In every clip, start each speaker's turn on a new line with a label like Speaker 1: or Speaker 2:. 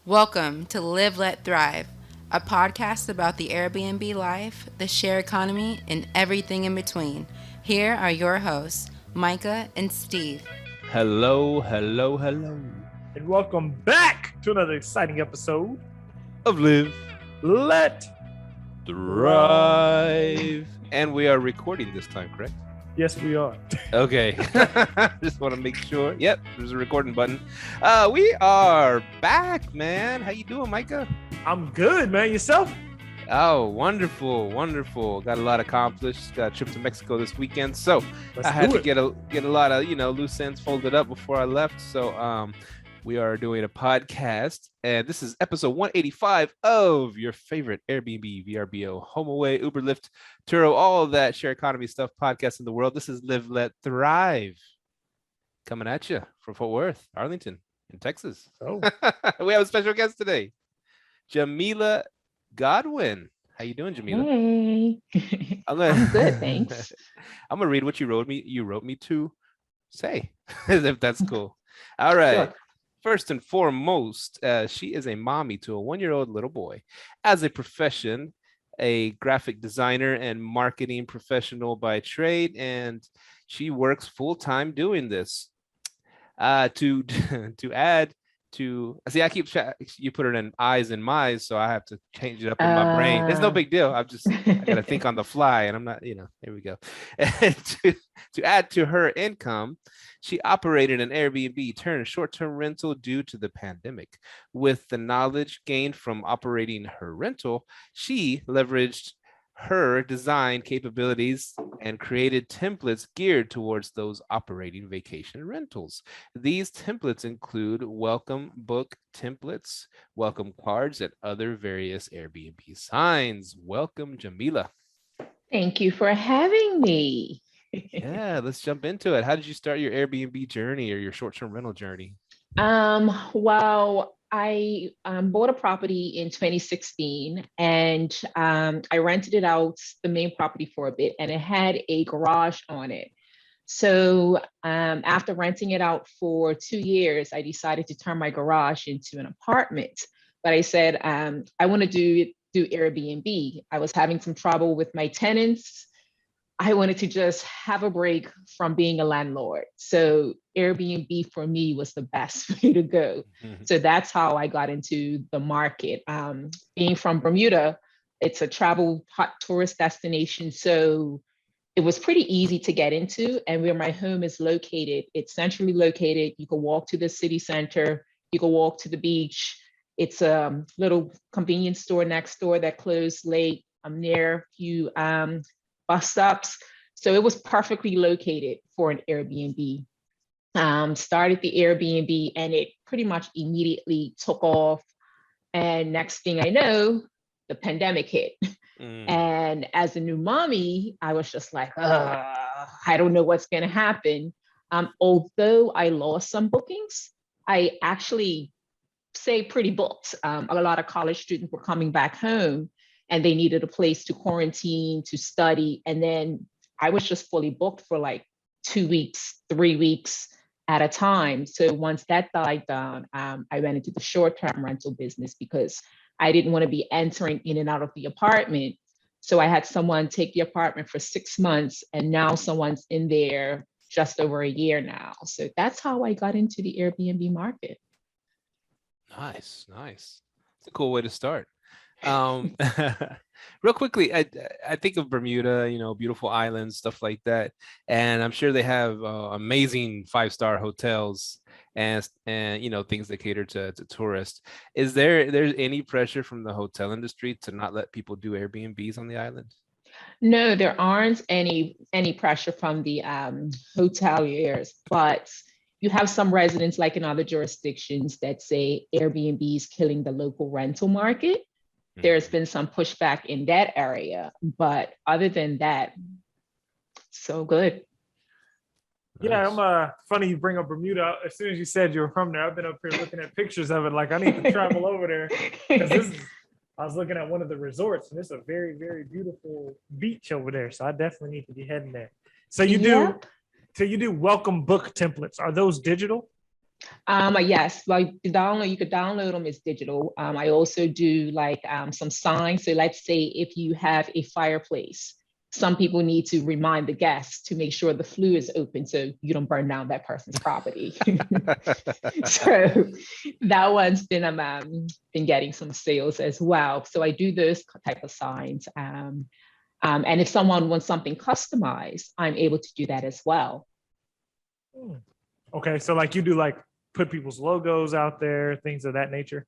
Speaker 1: Welcome to Live, Let Thrive, a podcast about the Airbnb life, the share economy, and everything in between. Here are your hosts, Myka and Steve.
Speaker 2: Hello.
Speaker 3: And welcome back to another exciting episode
Speaker 2: Of Live,
Speaker 3: Let
Speaker 2: Thrive. And we are recording this time, correct?
Speaker 3: Yes, we are.
Speaker 2: Okay. Just want to make sure. Yep, there's a recording button. We are back, man. How you doing, Myka?
Speaker 3: I'm good, man. Yourself?
Speaker 2: Oh, wonderful. Got a lot accomplished. Got a trip to Mexico this weekend. So
Speaker 3: Let's
Speaker 2: I had
Speaker 3: do
Speaker 2: to get a lot of, loose ends folded up before I left. So we are doing a podcast, and this is episode 185 of your favorite Airbnb, VRBO, Homeaway, Uber, Lyft, Turo, all of that share economy stuff podcast in the world. This is Live, Let Thrive, coming at you from Fort Worth, Arlington, in Texas.
Speaker 3: Oh.
Speaker 2: We have a special guest today, Jamila Godwin. How you doing, Jamila?
Speaker 4: Hey, I'm good, thanks.
Speaker 2: I'm gonna read what you wrote me to say, if that's cool. All right.
Speaker 4: Sure.
Speaker 2: First and foremost, she is a mommy to a 1-year-old little boy. As a profession, a graphic designer and marketing professional by trade, and she works full-time doing this. To add to, see, you put it in I's and my's, so I have to change it up in my brain. It's no big deal. I gotta think on the fly, and I'm not, here we go. And to add to her income, she operated an Airbnb turned short-term rental due to the pandemic. With the knowledge gained from operating her rental, she leveraged her design capabilities and created templates geared towards those operating vacation rentals. These templates include welcome book templates, welcome cards, and other various Airbnb signs. Welcome, Jamila.
Speaker 4: Thank you for having me.
Speaker 2: Yeah, let's jump into it. How did you start your Airbnb journey or your short-term rental journey?
Speaker 4: Well, I bought a property in 2016 and I rented it out, the main property for a bit, and it had a garage on it. So after renting it out for 2 years, I decided to turn my garage into an apartment. But I said, I want to do Airbnb. I was having some trouble with my tenants. I wanted to just have a break from being a landlord. So Airbnb for me was the best way to go.
Speaker 2: Mhm.
Speaker 4: So that's how I got into the market. Being from Bermuda, it's a travel hot tourist destination. So it was pretty easy to get into. And where my home is located, it's centrally located. You can walk to the city center, you can walk to the beach. It's a little convenience store next door that closed late. I'm near a few bus stops. So it was perfectly located for an Airbnb. Started the Airbnb and it pretty much immediately took off. And next thing I know, the pandemic hit. And as a new mommy, I was just like, I don't know what's going to happen. Although I lost some bookings, I actually stayed pretty booked. A lot of college students were coming back home and they needed a place to quarantine, to study. And then I was just fully booked for like 2 weeks, 3 weeks at a time. So once that died down, I went into the short-term rental business because I didn't want to be entering in and out of the apartment. So I had someone take the apartment for 6 months, and now someone's in there just over a year now. So that's how I got into the Airbnb market.
Speaker 2: Nice. It's a cool way to start. Um, real quickly, I think of Bermuda, beautiful islands, stuff like that, and I'm sure they have amazing 5-star hotels and things that cater to tourists. Is there's any pressure from the hotel industry to not let people do Airbnbs on the island?
Speaker 4: No, there aren't any pressure from the hoteliers, but you have some residents, like in other jurisdictions, that say Airbnb is killing the local rental market. There's been some pushback in that area, but other than that, so good.
Speaker 3: Yeah,
Speaker 2: Nice.
Speaker 3: I'm funny you bring up Bermuda. As soon as you said you were from there, I've been up here looking at pictures of it. Like, I need to travel over there because I was looking at one of the resorts and it's a very, very beautiful beach over there. So I definitely need to be heading there. So you do welcome book templates. Are those digital?
Speaker 4: Yes, like you could download them as digital. I also do like some signs. So let's say if you have a fireplace, some people need to remind the guests to make sure the flue is open so you don't burn down that person's property. So that one's been getting some sales as well. So I do those type of signs. And if someone wants something customized, I'm able to do that as well.
Speaker 3: Okay, so like you do like put people's logos out there, things of that nature.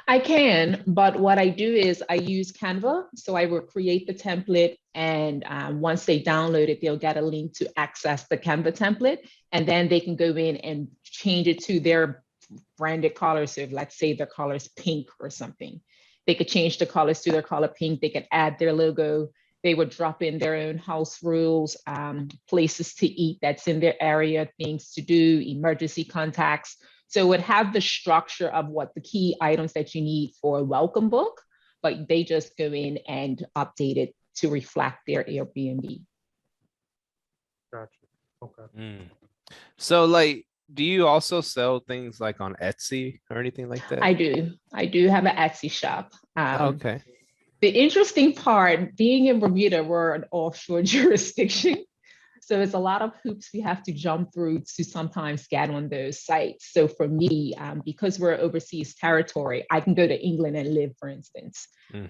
Speaker 4: I can, but what I do is I use Canva. So I will create the template, and once they download it, they'll get a link to access the Canva template, and then they can go in and change it to their branded colors. So if, let's say their color is pink or something, they could change the colors to their color pink. They could add their logo. They would drop in their own house rules, places to eat that's in their area, things to do, emergency contacts. So it would have the structure of what the key items that you need for a welcome book, but they just go in and update it to reflect their Airbnb.
Speaker 3: Gotcha. Okay.
Speaker 2: So like, do you also sell things like on Etsy or anything like that?
Speaker 4: I do. I do have an Etsy shop.
Speaker 2: Okay.
Speaker 4: The interesting part, being in Bermuda, we're an offshore jurisdiction. So it's a lot of hoops we have to jump through to sometimes get on those sites. So for me, because we're overseas territory, I can go to England and live, for instance.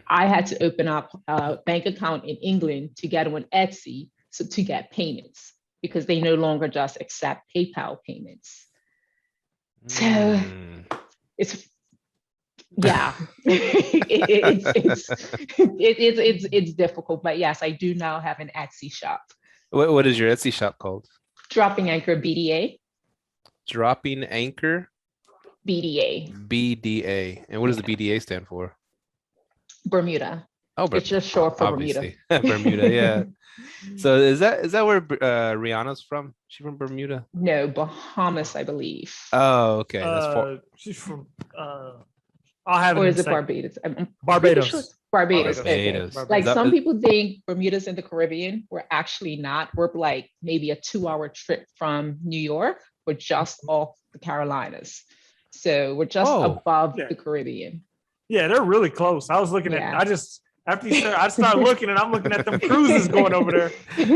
Speaker 4: I had to open up a bank account in England to get on Etsy, so to get payments, because they no longer just accept PayPal payments. So it's, yeah, it's difficult, but yes, I do now have an Etsy shop.
Speaker 2: What is your Etsy shop called?
Speaker 4: Dropping Anchor BDA.
Speaker 2: Dropping Anchor?
Speaker 4: BDA.
Speaker 2: BDA. And what does the BDA stand for?
Speaker 4: Bermuda.
Speaker 2: Oh,
Speaker 4: it's just short for
Speaker 2: obviously. Bermuda, yeah. So is that where Rihanna's from? She's from Bermuda?
Speaker 4: No, Bahamas, I believe.
Speaker 2: Oh, okay.
Speaker 3: She's from I'll have
Speaker 4: or
Speaker 3: it
Speaker 4: is it Barbados?
Speaker 3: Barbados.
Speaker 4: Sure Barbados.
Speaker 2: Barbados.
Speaker 4: Okay. Like some people think Bermuda's in the Caribbean. We're actually not. We're like maybe a 2-hour trip from New York. We're just off the Carolinas. So we're just above the Caribbean.
Speaker 3: Yeah, they're really close. I was looking at, after you started, I started looking and I'm looking at them cruises going over there.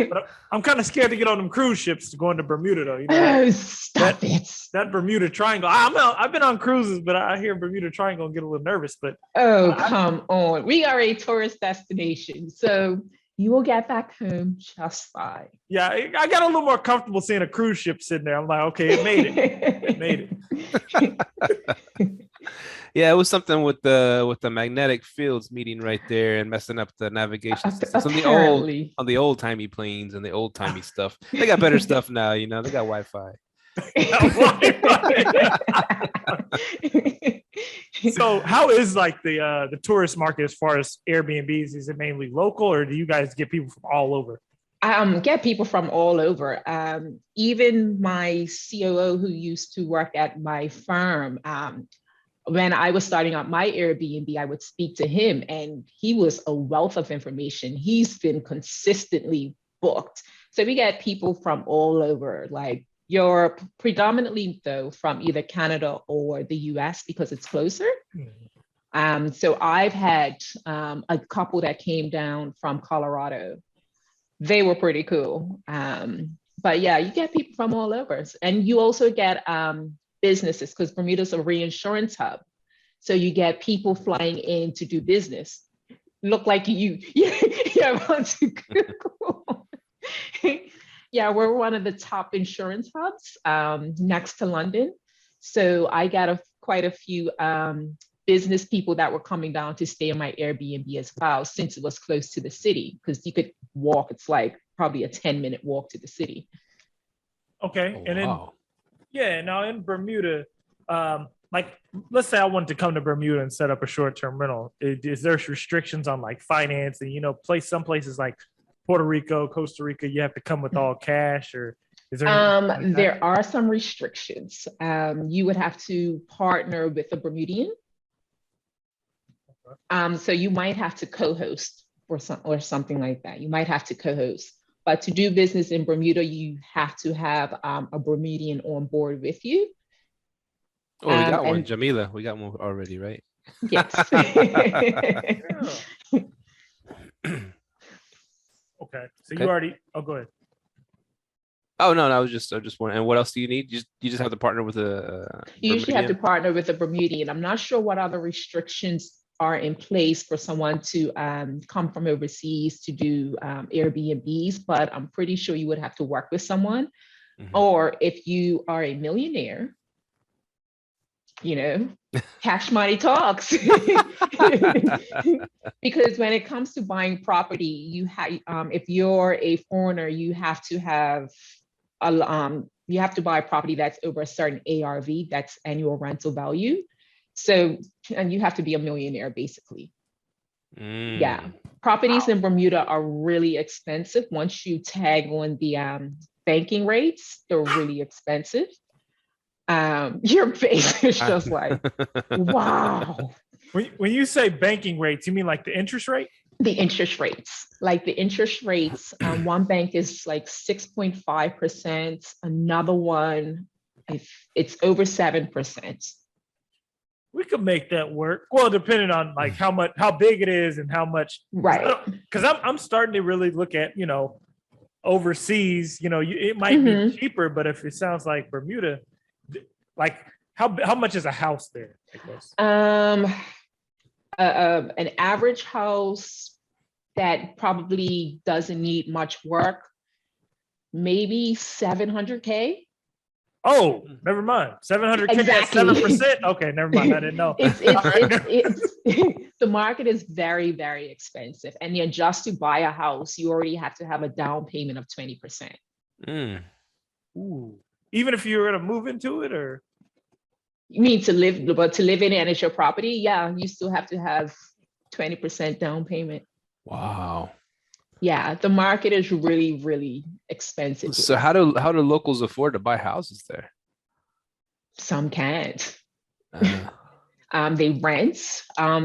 Speaker 3: But I'm kind of scared to get on them cruise ships to go into Bermuda though. You know,
Speaker 4: stop it.
Speaker 3: That Bermuda Triangle. I've been on cruises, but I hear Bermuda Triangle and get a little nervous. But
Speaker 4: come on. We are a tourist destination. So you will get back home just fine.
Speaker 3: Yeah, I got a little more comfortable seeing a cruise ship sitting there. I'm like, okay, it made it. It made it.
Speaker 2: Yeah, it was something with the magnetic fields meeting right there and messing up the navigation systems on the old timey planes and the old timey stuff. They got better stuff now, you know. They got Wi-Fi.
Speaker 3: So, how is like the tourist market as far as Airbnbs? Is it mainly local, or do you guys get people from all over?
Speaker 4: Get people from all over. Even my COO who used to work at my firm. When I was starting out my Airbnb, I would speak to him and he was a wealth of information. He's been consistently booked. So we get people from all over, like Europe, predominantly though, from either Canada or the US because it's closer. So I've had a couple that came down from Colorado. They were pretty cool. But yeah, you get people from all over. And you also get businesses, because Bermuda's a reinsurance hub. So you get people flying in to do business. Look like you're about to Google. Yeah, we're one of the top insurance hubs next to London. So I got quite a few business people that were coming down to stay in my Airbnb as well, since it was close to the city, because you could walk. It's like probably a 10-minute walk to the city.
Speaker 3: Okay. And then now in Bermuda, like let's say I wanted to come to Bermuda and set up a short-term rental. Is there restrictions on like finance and some places like Puerto Rico, Costa Rica, you have to come with all cash, or is there? Like
Speaker 4: there are some restrictions. You would have to partner with a Bermudian. So you might have to co-host or something like that. You might have to co-host. But to do business in Bermuda, you have to have a Bermudian on board with you.
Speaker 2: Oh, we got one.
Speaker 4: And
Speaker 2: Jamila, we got one already, right?
Speaker 4: yes.
Speaker 3: Okay. So
Speaker 2: Okay.
Speaker 3: you already. Oh, go ahead.
Speaker 2: Oh no, I was just wondering. And what else do you need? You just have to partner with a
Speaker 4: You usually have to
Speaker 2: Bermudian?
Speaker 4: partner with a Bermudian. I'm not sure what other restrictions are in place for someone to come from overseas to do Airbnbs, but I'm pretty sure you would have to work with someone.
Speaker 2: Mhm.
Speaker 4: Or if you are a millionaire, cash money talks. Because when it comes to buying property, if you're a foreigner, you have to buy a property that's over a certain ARV, that's annual rental value. So, and you have to be a millionaire basically. Yeah.
Speaker 2: Mm.
Speaker 4: Properties in Bermuda are really expensive. Once you tag on the banking rates, they're really expensive. Your face is just like, wow.
Speaker 3: When you say banking rates, you mean like the interest rate?
Speaker 4: The interest rates, one bank is like 6.5%. Another one, it's over 7%.
Speaker 3: We could make that work. Well, depending on like how big it is and how much.
Speaker 4: Right.
Speaker 3: Because I'm starting to really look at, overseas, it might be cheaper, but if it sounds like Bermuda, like how much is a house there, I guess?
Speaker 4: An average house that probably doesn't need much work, maybe 700K.
Speaker 3: Oh, never mind. 700K
Speaker 4: Exactly.
Speaker 3: 7%. Okay, never mind. I didn't know.
Speaker 4: The market is very, very expensive. And then just to buy a house, you already have to have a down payment of 20%.
Speaker 2: Mm.
Speaker 3: Ooh. Even if you were to move into it, or
Speaker 4: you mean to live in it and it's your property? Yeah, you still have to have 20% down payment.
Speaker 2: Wow.
Speaker 4: Yeah, the market is really, really expensive.
Speaker 2: So how do locals afford to buy houses there?
Speaker 4: Some can't. They rent,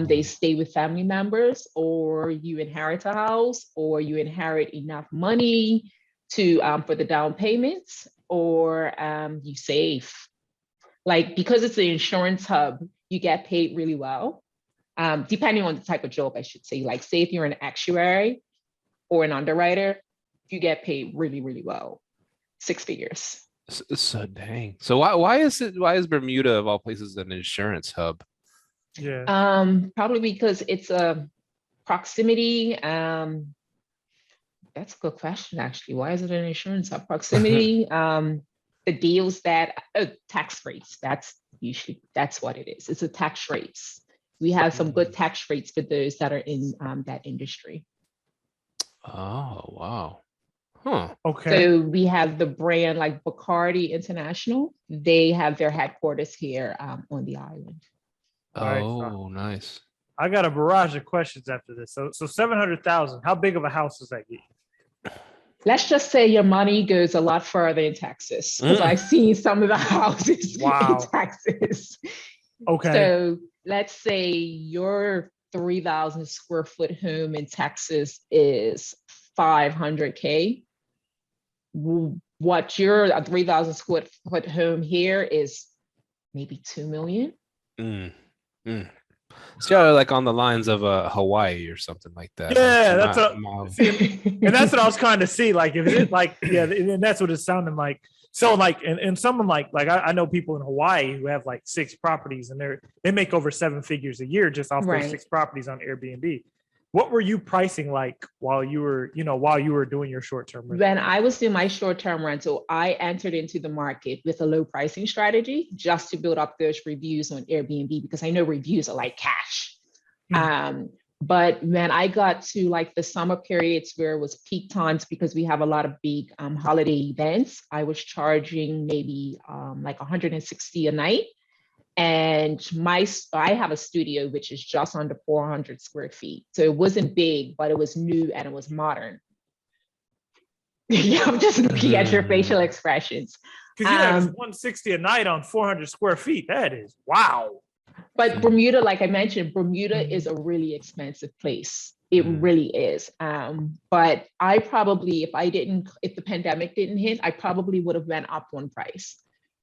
Speaker 4: they stay with family members, or you inherit a house, or you inherit enough money to for the down payments, or you save. Like, because it's an insurance hub, you get paid really well, depending on the type of job, I should say. Like, say if you're an actuary or an underwriter, you get paid really, really well, 6 figures.
Speaker 2: So dang. So why is Bermuda of all places an insurance hub?
Speaker 3: Yeah.
Speaker 4: Probably because it's a proximity. That's a good question, actually. Why is it an insurance hub? Proximity. The deals that tax rates. That's what it is. It's a tax rates. We have some good tax rates for those that are in that industry.
Speaker 2: Oh, wow. Huh.
Speaker 3: Okay.
Speaker 4: So we have the brand like Bacardi International. They have their headquarters here on the island.
Speaker 2: Oh, nice.
Speaker 3: I got a barrage of questions after this. So 700,000. How big of a house does that get?
Speaker 4: Let's just say your money goes a lot further in Texas, because I've seen some of the houses in Texas.
Speaker 3: Okay.
Speaker 4: So let's say your 3,000 square foot home in Texas is 500K. What your 3,000 square foot home here is maybe 2 million.
Speaker 2: So like on the lines of Hawaii or something like that.
Speaker 3: Yeah, that's and that's what I was trying to see. Like, if it like, yeah, and that's what it sounded like. So like, and someone like I know people in Hawaii who have like 6 properties, and they make over 7 figures a year just off those 6 properties on Airbnb. What were you pricing like while you were doing your short-term rental?
Speaker 4: When I was doing my short-term rental, I entered into the market with a low pricing strategy just to build up those reviews on Airbnb, because I know reviews are like cash. But when I got to like the summer periods where it was peak times, because we have a lot of big holiday events, I was charging maybe like 160 a night. And I have a studio which is just under 400 square feet. So it wasn't big, but it was new and it was modern. Yeah, I'm just looking at your facial expressions.
Speaker 3: Because it's 160 a night on 400 square feet. That is wow.
Speaker 4: But Bermuda, like I mentioned, Bermuda is a really expensive place. It really is. But I probably, if the pandemic didn't hit, I probably would have went up one price,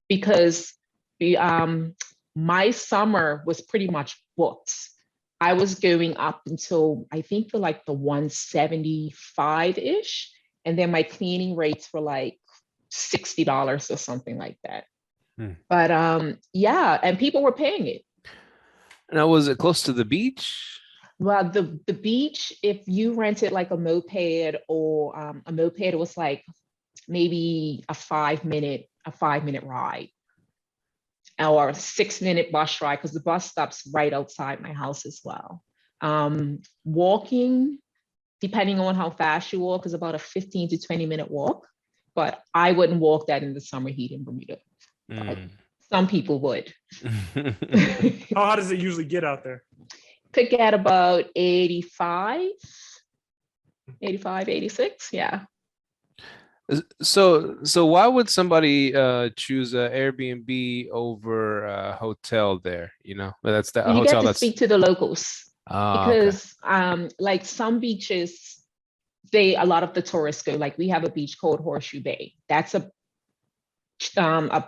Speaker 4: because my summer was pretty much booked. I was going up until I think for like the 175-ish. And then my cleaning rates were like $60 or something like that. But yeah, and people were paying it.
Speaker 2: Now, was it close to the beach?
Speaker 4: Well, the beach, if you rented like a moped or a moped, it was like maybe a 5-minute ride or a 6-minute bus ride, because the bus stops right outside my house as well. Walking, depending on how fast you walk, is about a 15 to 20-minute walk, but I wouldn't walk that in the summer heat in Bermuda. Some people would.
Speaker 3: How does it usually get out there?
Speaker 4: Could get about 85, 86, yeah.
Speaker 2: So why would somebody choose a Airbnb over a hotel there? You know, that's the
Speaker 4: You
Speaker 2: hotel
Speaker 4: get to speak to the locals, because like some beaches, a lot of the tourists go. Like we have a beach called Horseshoe Bay. That's a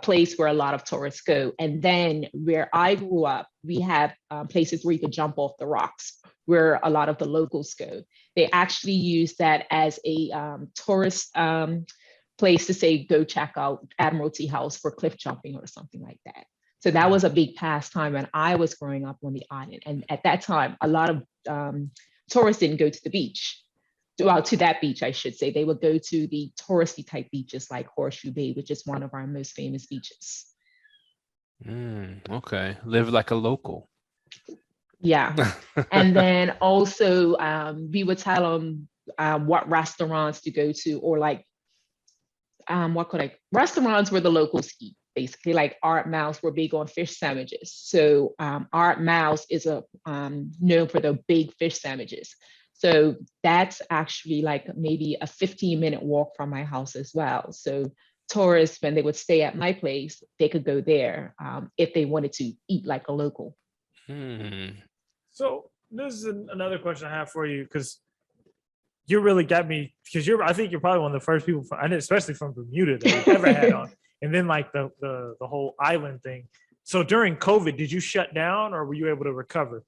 Speaker 4: place where a lot of tourists go. And then where I grew up, we have places where you could jump off the rocks, where a lot of the locals go. They actually use that as a tourist place to say, go check out Admiralty House for cliff jumping or something like that. So that was a big pastime when I was growing up on the island. And at that time, a lot of tourists didn't go to the beach. Well, to that beach, I should say. They would go to the touristy type beaches like Horseshoe Bay, which is one of our most famous beaches.
Speaker 2: Okay. Live like a local.
Speaker 4: Yeah. And then also we would tell them what restaurants to go to, or like restaurants where the locals eat. Basically, like Art Mouse, we're big on fish sandwiches. So Art Mouse is known for the big fish sandwiches. So that's actually like maybe a 15-minute walk from my house as well. So tourists, when they would stay at my place, they could go there if they wanted to eat like a local.
Speaker 3: So this is another question I have for you, because you really got me, because I think you're probably one of the first people, and especially from Bermuda, that we've ever had on. And then like the whole island thing. So during COVID, did you shut down, or were you able to recover?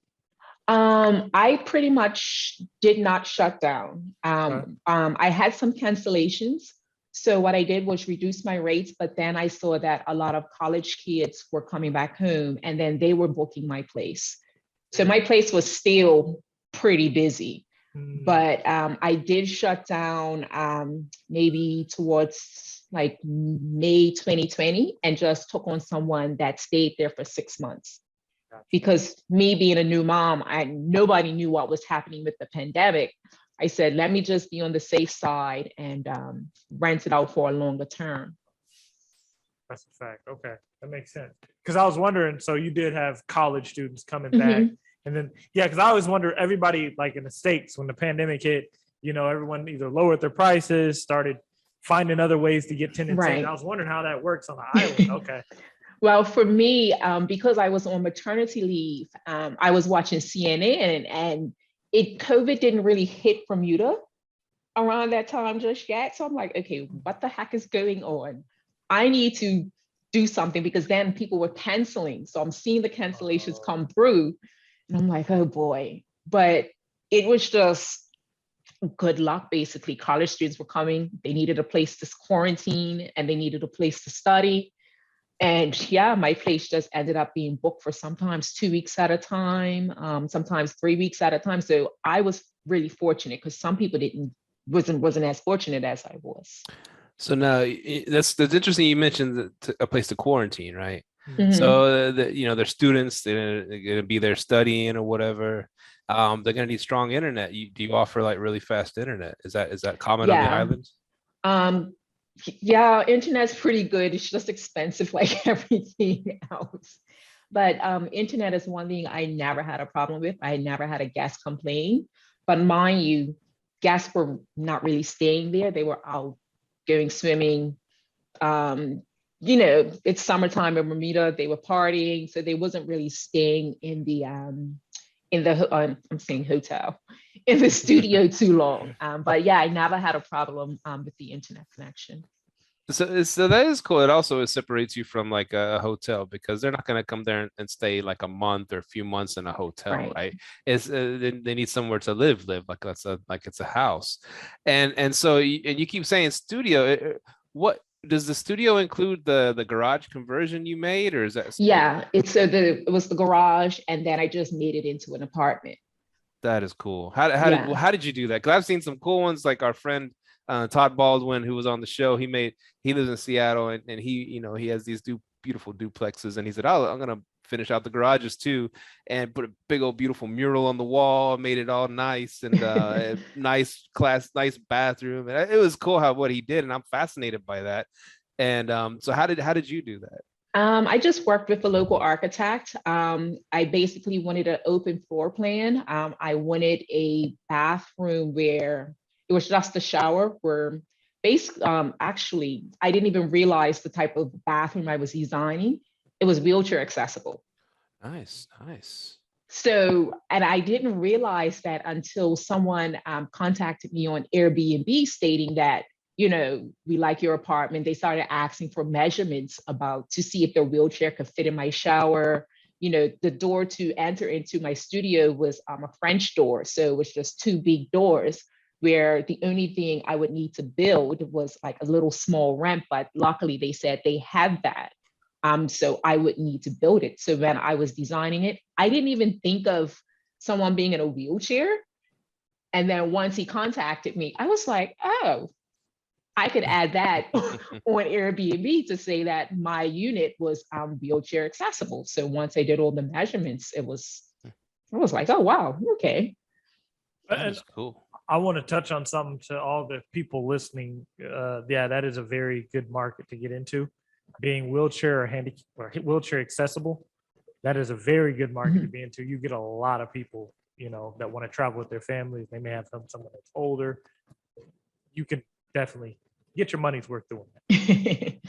Speaker 4: I pretty much did not shut down. I had some cancellations. So what I did was reduce my rates, but then I saw that a lot of college kids were coming back home, and then they were booking my place. So my place was still pretty busy, but I did shut down maybe towards like May 2020, and just took on someone that stayed there for 6 months. Because me being a new mom, nobody knew what was happening with the pandemic. I said, let me just be on the safe side and rent it out for a longer term.
Speaker 3: That's a fact. Okay, that makes sense. Because I was wondering, so you did have college students coming back, and then because I always wonder, everybody like in the States when the pandemic hit, everyone either lowered their prices, started finding other ways to get tenants in. I was wondering how that works on the island. Okay.
Speaker 4: Well, for me, because I was on maternity leave, I was watching CNN, and COVID didn't really hit Bermuda around that time just yet. So I'm like, okay, what the heck is going on? I need to do something, because then people were canceling. So I'm seeing the cancellations come through, and I'm like, oh boy. But it was just good luck, basically. College students were coming. They needed a place to quarantine, and they needed a place to study. And my place just ended up being booked for sometimes 2 weeks at a time, sometimes 3 weeks at a time. So I was really fortunate, because some people wasn't as fortunate as I was.
Speaker 2: So now that's interesting. You mentioned a place to quarantine, right? So they're students. They're gonna be there studying or whatever. They're gonna need strong internet. Do you offer like really fast internet? Is that common on the islands?
Speaker 4: Yeah, internet's pretty good. It's just expensive like everything else. But internet is one thing I never had a problem with. I never had a guest complain. But mind you, guests were not really staying there. They were out going swimming. It's summertime in Bermuda. They were partying, so they wasn't really staying in the I'm saying hotel, in the studio too long. But I never had a problem with the internet connection.
Speaker 2: So that is cool. It also separates you from like a hotel because they're not going to come there and stay like a month or a few months in a hotel,
Speaker 4: Right.
Speaker 2: right? It's they need somewhere to live like that's a like it's a house, and so and you keep saying studio. What does the studio include the garage conversion you made, or is that
Speaker 4: Yeah, it was the garage, and then I just made it into an apartment.
Speaker 2: that is cool.
Speaker 4: Yeah.
Speaker 2: How did you do that? Because I've seen some cool ones, like our friend Todd Baldwin, who was on the show. He lives in Seattle, and he has these beautiful duplexes, and he said, "Oh, I'm gonna finish out the garages too, and put a big old beautiful mural on the wall, made it all nice and nice bathroom." And it was cool what he did, and I'm fascinated by that. And so how did you do that?
Speaker 4: I just worked with a local architect. I basically wanted an open floor plan. I wanted a bathroom where it was just a shower where actually, I didn't even realize the type of bathroom I was designing. It was wheelchair accessible.
Speaker 2: Nice, nice.
Speaker 4: So, and I didn't realize that until someone contacted me on Airbnb stating that, we like your apartment. They started asking for measurements to see if their wheelchair could fit in my shower. The door to enter into my studio was a French door. So it was just two big doors where the only thing I would need to build was like a little small ramp. But luckily they said they had that. So I would need to build it. So when I was designing it, I didn't even think of someone being in a wheelchair. And then once he contacted me, I was like, oh, I could add that on Airbnb to say that my unit was wheelchair accessible. So once I did all the measurements, I was like, oh, wow, okay.
Speaker 2: That
Speaker 3: And
Speaker 2: is cool.
Speaker 3: I want to touch on something to all the people listening. Yeah, that is a very good market to get into. Being wheelchair or wheelchair accessible, that is a very good market to be into. You get a lot of people, that want to travel with their families. They may have someone that's older. You can definitely get your money's worth doing that.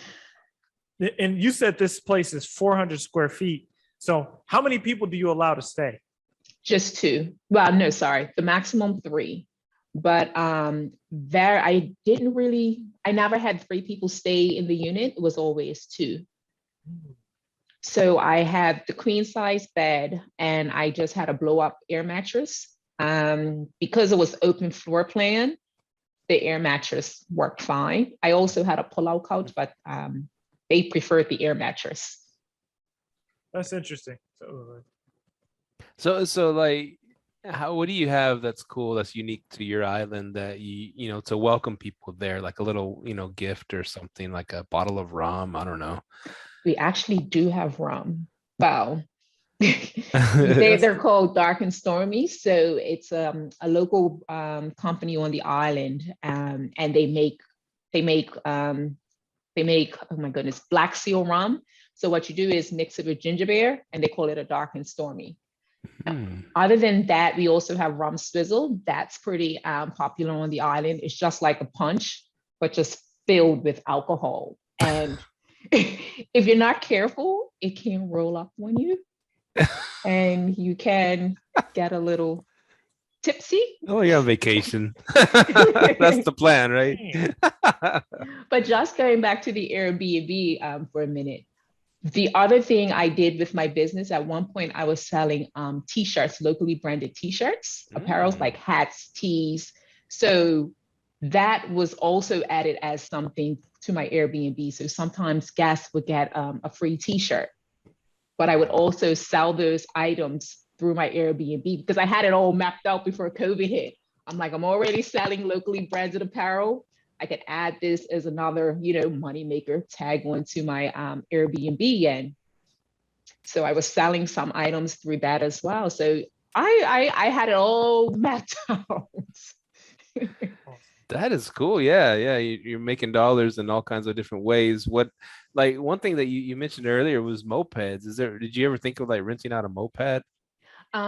Speaker 3: And you said this place is 400 square feet. So how many people do you allow to stay?
Speaker 4: Just two. Well, no, sorry, the maximum three. But there, I never had three people stay in the unit. It was always two. So I had the queen size bed and I just had a blow up air mattress. Because it was open floor plan, the air mattress worked fine. I also had a pull-out couch, but they preferred the air mattress.
Speaker 3: That's interesting.
Speaker 2: So like, what do you have that's cool, that's unique to your island that to welcome people there, like a little, gift or something, like a bottle of rum? I don't know.
Speaker 4: We actually do have rum. Wow. They're called Dark and Stormy. So it's a local company on the island, and they make oh my goodness, black seal rum. So what you do is mix it with ginger beer, and they call it a Dark and Stormy. Other than that, we also have Rum Swizzle. That's pretty popular on the island. It's just like a punch, but just filled with alcohol. And if you're not careful, it can roll up on you and you can get a little tipsy.
Speaker 2: Oh, you're on vacation. That's the plan, right?
Speaker 4: But just going back to the Airbnb for a minute, the other thing I did with my business, at one point I was selling t-shirts, locally branded t-shirts, apparels like hats, tees. So that was also added as something to my Airbnb. So sometimes guests would get a free t-shirt, but I would also sell those items through my Airbnb because I had it all mapped out before COVID hit. I'm like, I'm already selling locally branded apparel. I could add this as another, money maker, tag onto my Airbnb. And so I was selling some items through that as well. So I had it all mapped out.
Speaker 2: That is cool. Yeah, yeah. You're making dollars in all kinds of different ways. Like one thing that you mentioned earlier was mopeds. Did you ever think of like renting out a moped?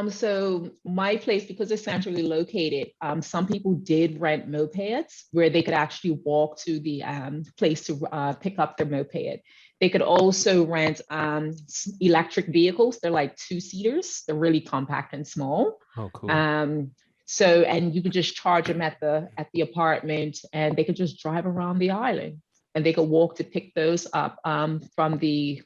Speaker 4: So my place, because it's centrally located, some people did rent mopeds where they could actually walk to the place to pick up their moped. They could also rent electric vehicles. They're like two-seaters. They're really compact and small.
Speaker 2: Oh, cool.
Speaker 4: And you could just charge them at the apartment, and they could just drive around the island. and they could walk to pick those up from a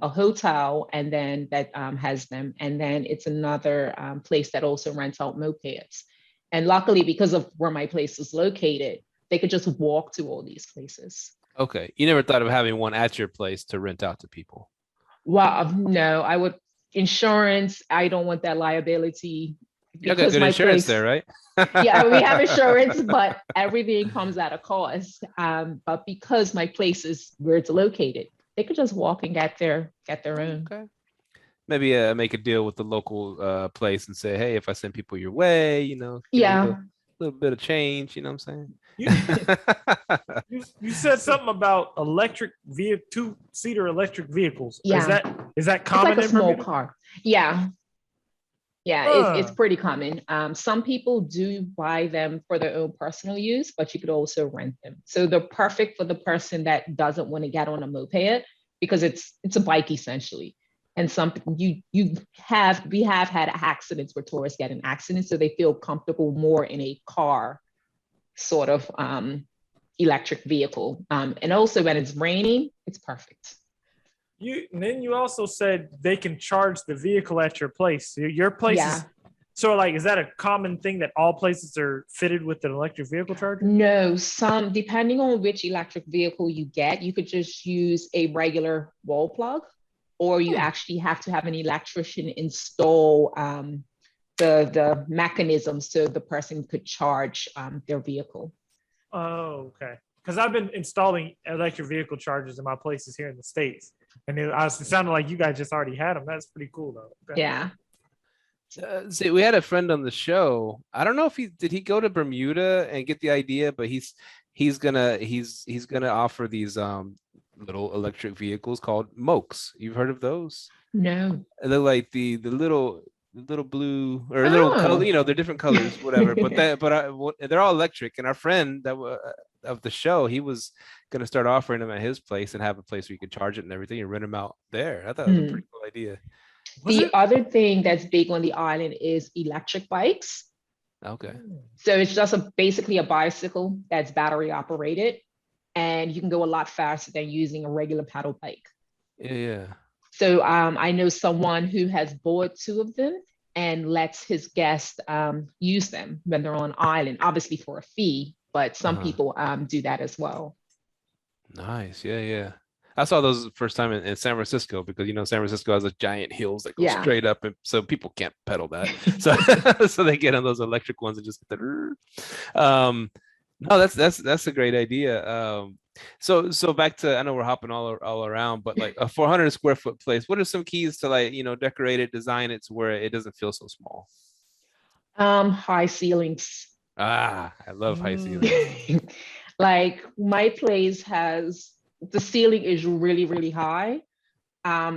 Speaker 4: hotel, and then that has them. And then it's another place that also rents out mopeds. And luckily, because of where my place is located, they could just walk to all these places.
Speaker 2: Okay. You never thought of having one at your place to rent out to people?
Speaker 4: Well, no, I would. Insurance, I don't want that liability.
Speaker 2: You got good insurance there, right?
Speaker 4: Yeah, we have insurance, but everything comes at a cost. But because my place is where it's located, they could just walk and get their own.
Speaker 2: Okay. Maybe make a deal with the local place and say, hey, if I send people your way, you know,
Speaker 4: Yeah,
Speaker 2: a little bit of change, you know what I'm saying?
Speaker 3: You said something about electric vehicle, two-seater electric vehicles.
Speaker 4: Yeah.
Speaker 3: Is that
Speaker 4: it's
Speaker 3: common?
Speaker 4: like a
Speaker 3: in
Speaker 4: small
Speaker 3: Bermuda?
Speaker 4: car. Yeah, it's pretty common. Some people do buy them for their own personal use, but you could also rent them. So they're perfect for the person that doesn't want to get on a moped, because it's a bike essentially. And we have had accidents where tourists get in accidents, so they feel comfortable more in a car sort of electric vehicle. And also when it's raining, it's perfect.
Speaker 3: And then you also said they can charge the vehicle at your place. Your place
Speaker 4: Yeah.
Speaker 3: is, so like, is that a common thing that all places are fitted with an electric vehicle charger?
Speaker 4: No, some, depending on which electric vehicle you get, you could just use a regular wall plug, or you actually have to have an electrician install the mechanism so the person could charge their vehicle.
Speaker 3: Oh, okay. Because I've been installing electric vehicle chargers in my places here in the States. And it sounded like you guys just already had them. That's pretty cool, though. Okay.
Speaker 4: Yeah.
Speaker 2: See, we had a friend on the show. I don't know if did he go to Bermuda and get the idea, but he's gonna offer these little electric vehicles called mokes. You've heard of those?
Speaker 4: No.
Speaker 2: They're like the little blue or little color, you know, they're different colors, whatever. But they're all electric. And our friend of the show, he was gonna start offering them at his place and have a place where you could charge it and everything and rent them out there. I thought it was a pretty cool idea.
Speaker 4: Other thing that's big on the island is electric bikes.
Speaker 2: Okay.
Speaker 4: So it's just basically a bicycle that's battery operated, and you can go a lot faster than using a regular pedal bike.
Speaker 2: Yeah.
Speaker 4: So I know someone who has bought 2 of them and lets his guests use them when they're on island, obviously for a fee, but some people do that as well. Nice.
Speaker 2: Yeah. I saw those the first time in San Francisco, because you know San Francisco has a giant hills that go straight up, and so people can't pedal that. So they get on those electric ones and just get the. No, that's a great idea. So back to, I know we're hopping all around, but like a 400 square foot place, what are some keys to, like, you know, decorate it, design it to where it doesn't feel so small?
Speaker 4: High ceilings.
Speaker 2: I love high ceilings.
Speaker 4: Like my place the ceiling is really, really high.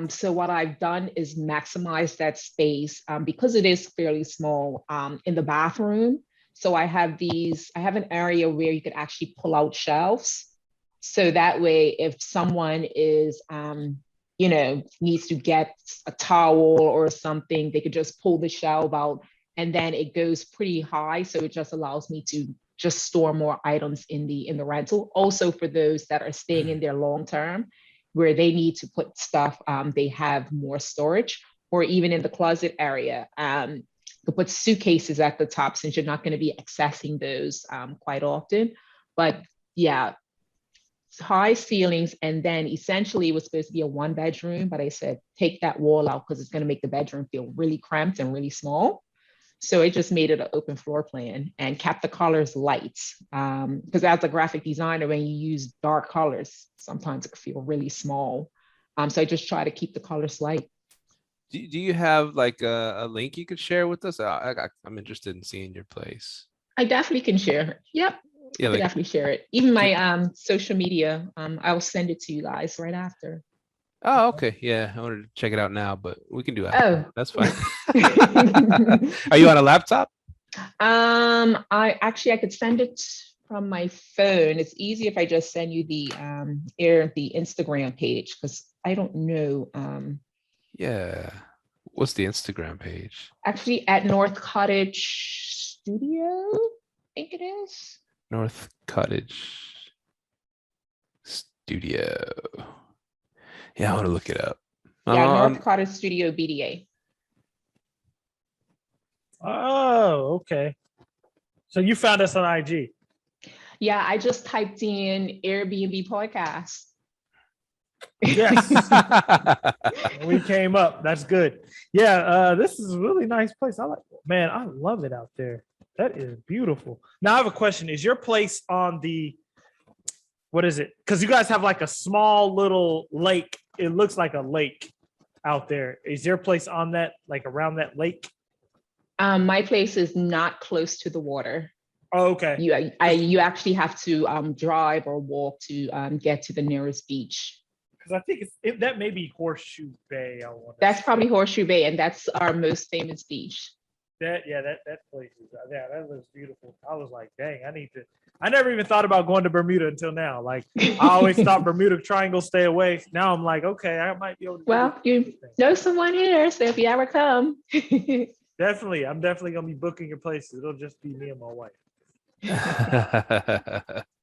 Speaker 4: So what I've done is maximize that space because it is fairly small in the bathroom. So I have an area where you could actually pull out shelves. So that way, if someone is, needs to get a towel or something, they could just pull the shelf out, and then it goes pretty high. So it just allows me to just store more items in the rental. Also for those that are staying in there long term, where they need to put stuff, they have more storage, or even in the closet area, to put suitcases at the top, since you're not going to be accessing those quite often. But yeah, high ceilings. And then essentially it was supposed to be a 1-bedroom, but I said, take that wall out because it's going to make the bedroom feel really cramped and really small. So it just made it an open floor plan and kept the colors light. Because as a graphic designer, when you use dark colors, sometimes it can feel really small. So I just try to keep the colors light.
Speaker 2: Do you have like a link you could share with us? I'm interested in seeing your place.
Speaker 4: I definitely can share. Yep.
Speaker 2: Yeah,
Speaker 4: I can definitely share it. Even my social media, I'll send it to you guys right after.
Speaker 2: Oh, okay. Yeah, I wanted to check it out now, but we can do that.
Speaker 4: Oh,
Speaker 2: that's fine. Are you on a laptop?
Speaker 4: I could send it from my phone. It's easy if I just send you the Instagram page, because I don't know.
Speaker 2: Yeah. What's the Instagram page?
Speaker 4: Actually, at North Cottage Studio, I think it is.
Speaker 2: North Cottage Studio. Yeah, I want to look it up.
Speaker 4: Yeah, North Carter Studio BDA.
Speaker 3: Oh, okay. So you found us on IG.
Speaker 4: Yeah, I just typed in Airbnb podcast.
Speaker 3: Yes. We came up. That's good. Yeah, this is a really nice place. Man, I love it out there. That is beautiful. Now I have a question. Is your place on what is it? Because you guys have like a small little lake. It looks like a lake out there. Is your place on that, like around that lake?
Speaker 4: My place is not close to the water.
Speaker 3: Oh, okay.
Speaker 4: You actually have to drive or walk to get to the nearest beach.
Speaker 3: Because I think that may be Horseshoe Bay.
Speaker 4: That's probably Horseshoe Bay, and that's our most famous beach.
Speaker 3: That place is that looks beautiful. I was like, dang, I never even thought about going to Bermuda until now. Like I always thought Bermuda Triangle, stay away. Now I'm like, okay, I might be able to.
Speaker 4: Well, you know someone here, so if you ever come.
Speaker 3: Definitely, I'm definitely gonna be booking your places. It'll just be me and my wife.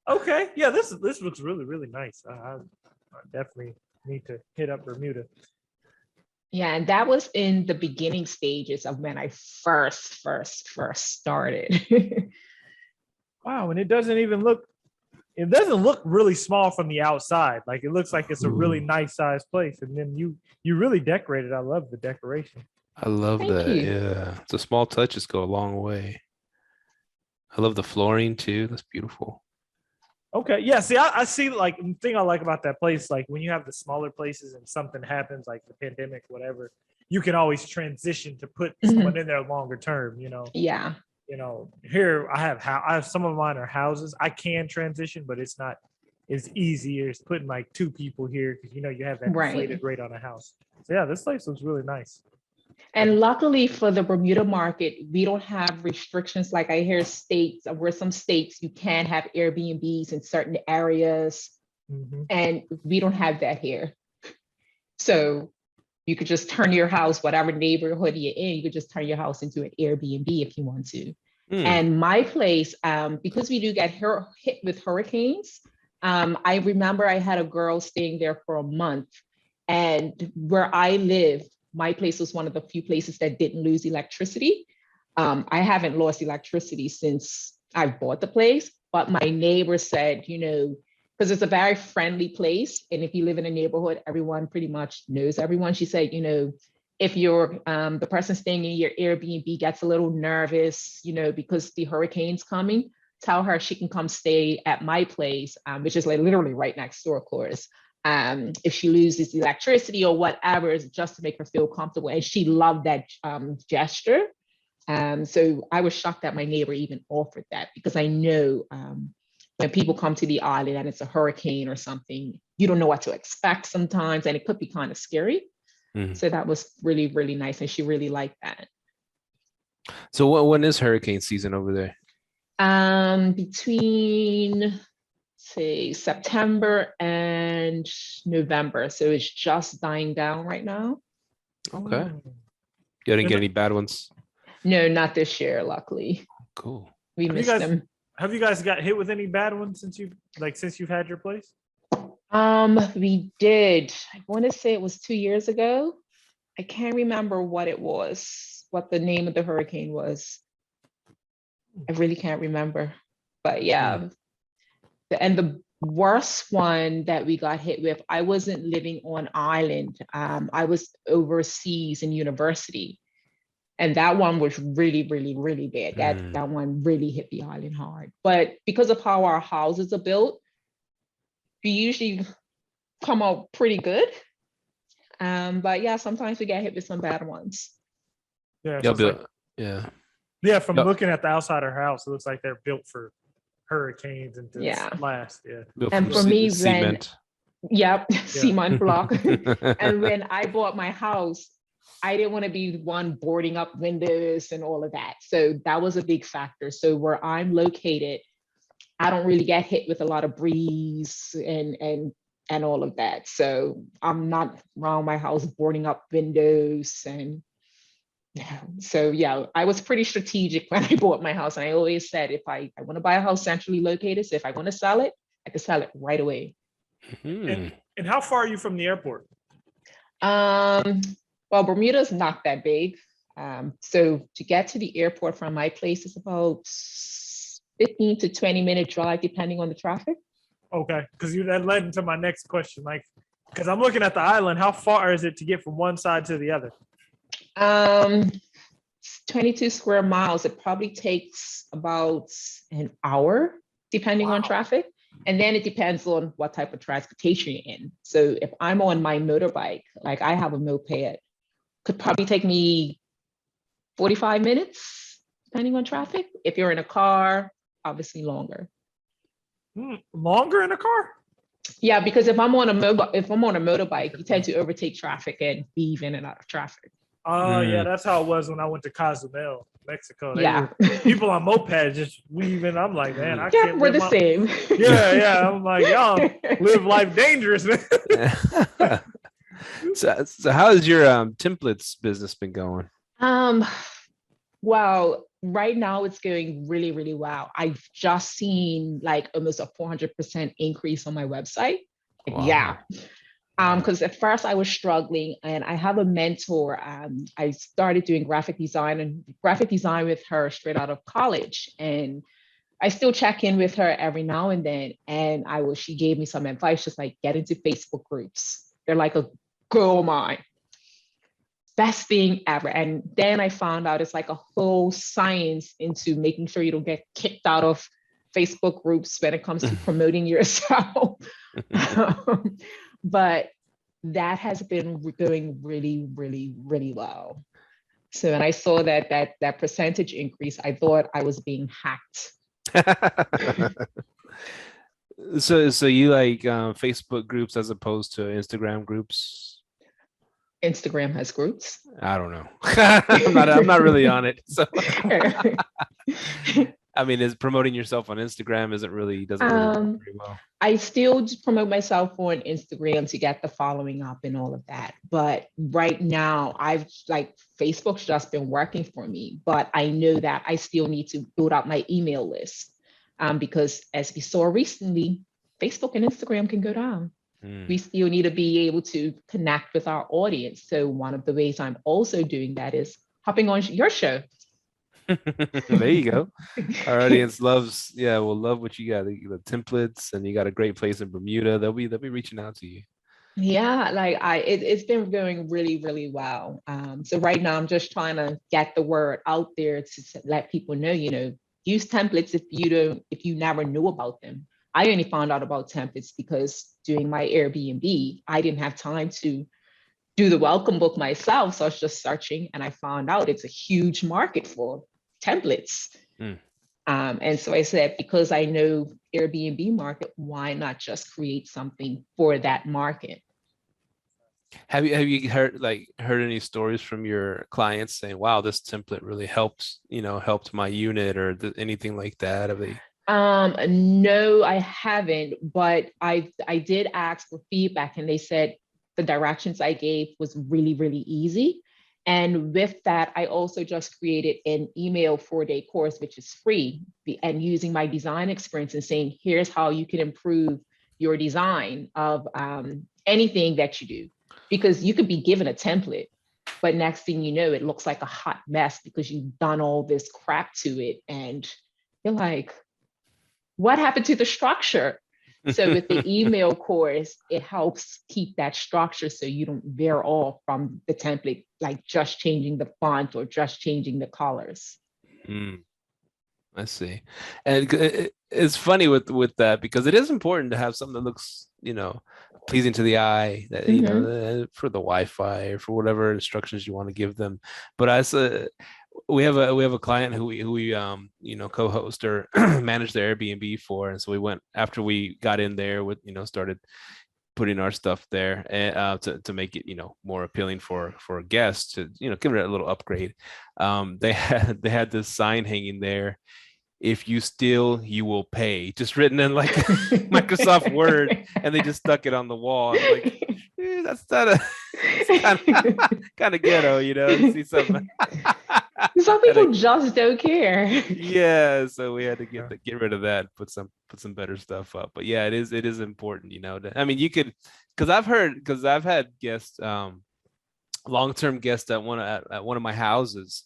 Speaker 3: Okay, yeah, this looks really, really nice. I definitely need to hit up Bermuda.
Speaker 4: Yeah, and that was in the beginning stages of when I first started.
Speaker 3: Wow, and it doesn't look really small from the outside. Like it looks like it's a really nice sized place. And then you really decorated. I love the decoration.
Speaker 2: I love
Speaker 4: Thank
Speaker 2: that.
Speaker 4: you.
Speaker 2: Yeah. The small touches go a long way. I love the flooring too. That's beautiful.
Speaker 3: Okay. Yeah. See, I see like the thing I like about that place, like when you have the smaller places and something happens, like the pandemic, whatever, you can always transition to put someone in there longer term,
Speaker 4: Yeah.
Speaker 3: Here I have some of mine are houses. I can transition, but it's not as easy as putting like two people here because you have that inflated rate on a house. So yeah, this place looks really nice.
Speaker 4: And luckily for the Bermuda market, we don't have restrictions like I hear states where some states you can't have Airbnbs in certain areas, and we don't have that here. So you could just turn your house, whatever neighborhood you're in, you could just turn your house into an Airbnb if you want to. And my place, because we do get hit with hurricanes, I remember I had a girl staying there for a month, and where I live, my place was one of the few places that didn't lose electricity. I haven't lost electricity since I've bought the place, but my neighbor said, because it's a very friendly place. And if you live in a neighborhood, everyone pretty much knows everyone. She said, if you're the person staying in your Airbnb gets a little nervous, because the hurricane's coming, tell her she can come stay at my place, which is like literally right next door, of course. If she loses electricity or whatever, just to make her feel comfortable. And she loved that gesture. So I was shocked that my neighbor even offered that, because I know when people come to the island and it's a hurricane or something, you don't know what to expect sometimes, and it could be kind of scary. So that was really, really nice. And she really liked that.
Speaker 2: So when is hurricane season over there?
Speaker 4: Between say September and November. So it's just dying down right now.
Speaker 2: Okay. You didn't get any bad ones?
Speaker 4: No, not this year, luckily.
Speaker 2: Cool.
Speaker 4: We missed them.
Speaker 3: Have you guys got hit with any bad ones since you've had your place?
Speaker 4: We did. I want to say it was 2 years ago. I can't remember what the name of the hurricane was. I really can't remember. But yeah. And the worst one that we got hit with, I wasn't living on island. I was overseas in university. And that one was really, really, really bad. That one really hit the island hard. But because of how our houses are built, we usually come out pretty good. But yeah, sometimes we get hit with some bad ones.
Speaker 3: Yeah.
Speaker 2: Yeah.
Speaker 3: From looking at the outside of our house, it looks like they're built for hurricanes and to last. Yeah.
Speaker 4: And for me,
Speaker 2: cement.
Speaker 4: cement block. And when I bought my house, I didn't want to be the one boarding up windows and all of that. So that was a big factor. So where I'm located, I don't really get hit with a lot of breeze and all of that. So I'm not around my house boarding up windows. And so yeah, I was pretty strategic when I bought my house. And I always said, if I want to buy a house centrally located, so if I want to sell it, I can sell it right away.
Speaker 3: And how far are you from the airport?
Speaker 4: Well, Bermuda's not that big. So to get to the airport from my place is about 15 to 20-minute drive, depending on the traffic.
Speaker 3: Okay, because that led into my next question. Like, because I'm looking at the island, how far is it to get from one side to the other?
Speaker 4: 22 square miles. It probably takes about an hour, depending on traffic. And then it depends on what type of transportation you're in. So if I'm on my motorbike, like I have a moped, could probably take me 45 minutes, depending on traffic. If you're in a car, obviously longer.
Speaker 3: Longer in a car?
Speaker 4: Yeah, because if I'm on a motorbike, you tend to overtake traffic and weave in and out of traffic.
Speaker 3: Oh, yeah, that's how it was when I went to Cozumel, Mexico.
Speaker 4: Yeah.
Speaker 3: People on mopeds just weaving. I'm like, man, I can't.
Speaker 4: We're the same.
Speaker 3: Yeah. I'm like, y'all live life dangerous, man.
Speaker 2: So how has your templates business been going?
Speaker 4: Well, right now it's going really, really well. I've just seen like almost a 400% increase on my website.
Speaker 2: Wow.
Speaker 4: Yeah. Because at first I was struggling, and I have a mentor. I started doing graphic design with her straight out of college, and I still check in with her every now and then. And she gave me some advice, just like get into Facebook groups. They're like a gold mine. Best thing ever. And then I found out it's like a whole science into making sure you don't get kicked out of Facebook groups when it comes to promoting yourself. But that has been going really, really, really well. So when I saw that percentage increase, I thought I was being hacked.
Speaker 2: So you like Facebook groups as opposed to Instagram groups?
Speaker 4: Instagram has groups.
Speaker 2: I don't know. I'm not really on it. So I mean, is promoting yourself on Instagram doesn't really work very well.
Speaker 4: I still promote myself on Instagram to get the following up and all of that. But right now, Facebook's just been working for me. But I know that I still need to build out my email list because, as we saw recently, Facebook and Instagram can go down. We still need to be able to connect with our audience. So one of the ways I'm also doing that is hopping on your show.
Speaker 2: There you go. Our audience will love what you got. The templates, and you got a great place in Bermuda. They'll be reaching out to you.
Speaker 4: Yeah, it's been going really, really well. So right now I'm just trying to get the word out there to let people know, use templates if you never knew about them. I only found out about templates because doing my Airbnb, I didn't have time to do the welcome book myself. So I was just searching, and I found out it's a huge market for templates. And so I said, because I know Airbnb market, why not just create something for that market?
Speaker 2: Have you heard any stories from your clients saying, wow, this template really helped my unit, or anything like that?
Speaker 4: No, I haven't, but I did ask for feedback, and they said the directions I gave was really, really easy. And with that, I also just created an email 4-day course, which is free, and using my design experience and saying, here's how you can improve your design of anything that you do. Because you could be given a template, but next thing you know, it looks like a hot mess because you've done all this crap to it. And you're like, what happened to the structure? So with the email course, it helps keep that structure so you don't veer off from the template, like just changing the font or just changing the colors.
Speaker 2: I see. And it's funny with that, because it is important to have something that looks, pleasing to the eye, that for the Wi-Fi or for whatever instructions you want to give them. But we have a client who we co-host or manage their Airbnb for, and so we went, after we got in there with started putting our stuff there to make it more appealing for guests, to give it a little upgrade. They had this sign hanging there: if you steal, you will pay, just written in like Microsoft Word, and they just stuck it on the wall. I'm like, that's kind of ghetto, to see something.
Speaker 4: Some people just don't care.
Speaker 2: Yeah, so we had to get rid of that, put some better stuff up. But yeah, it is important, I mean, you could, because I've had guests, long-term guests at one of my houses.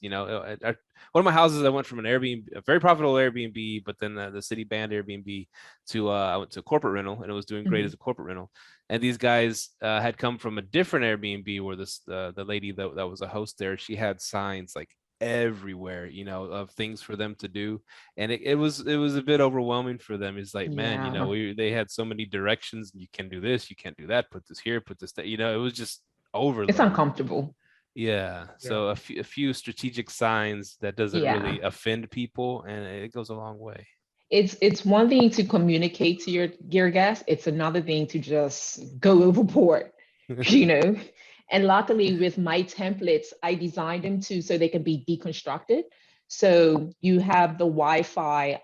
Speaker 2: One of my houses, I went from an Airbnb, a very profitable Airbnb, but then the city banned Airbnb to I went to a corporate rental, and it was doing great as a corporate rental. And these guys had come from a different Airbnb where the lady that was a host there, she had signs like everywhere, of things for them to do, and it was a bit overwhelming for them. It's like, man, they had so many directions. You can do this, you can't do that, put this here, put this there. It was just overload.
Speaker 4: It's uncomfortable.
Speaker 2: Yeah. So a few strategic signs that doesn't really offend people, and it goes a long way.
Speaker 4: It's one thing to communicate to your guests. It's another thing to just go overboard, And luckily with my templates, I designed them so they can be deconstructed. So you have the Wi-Fi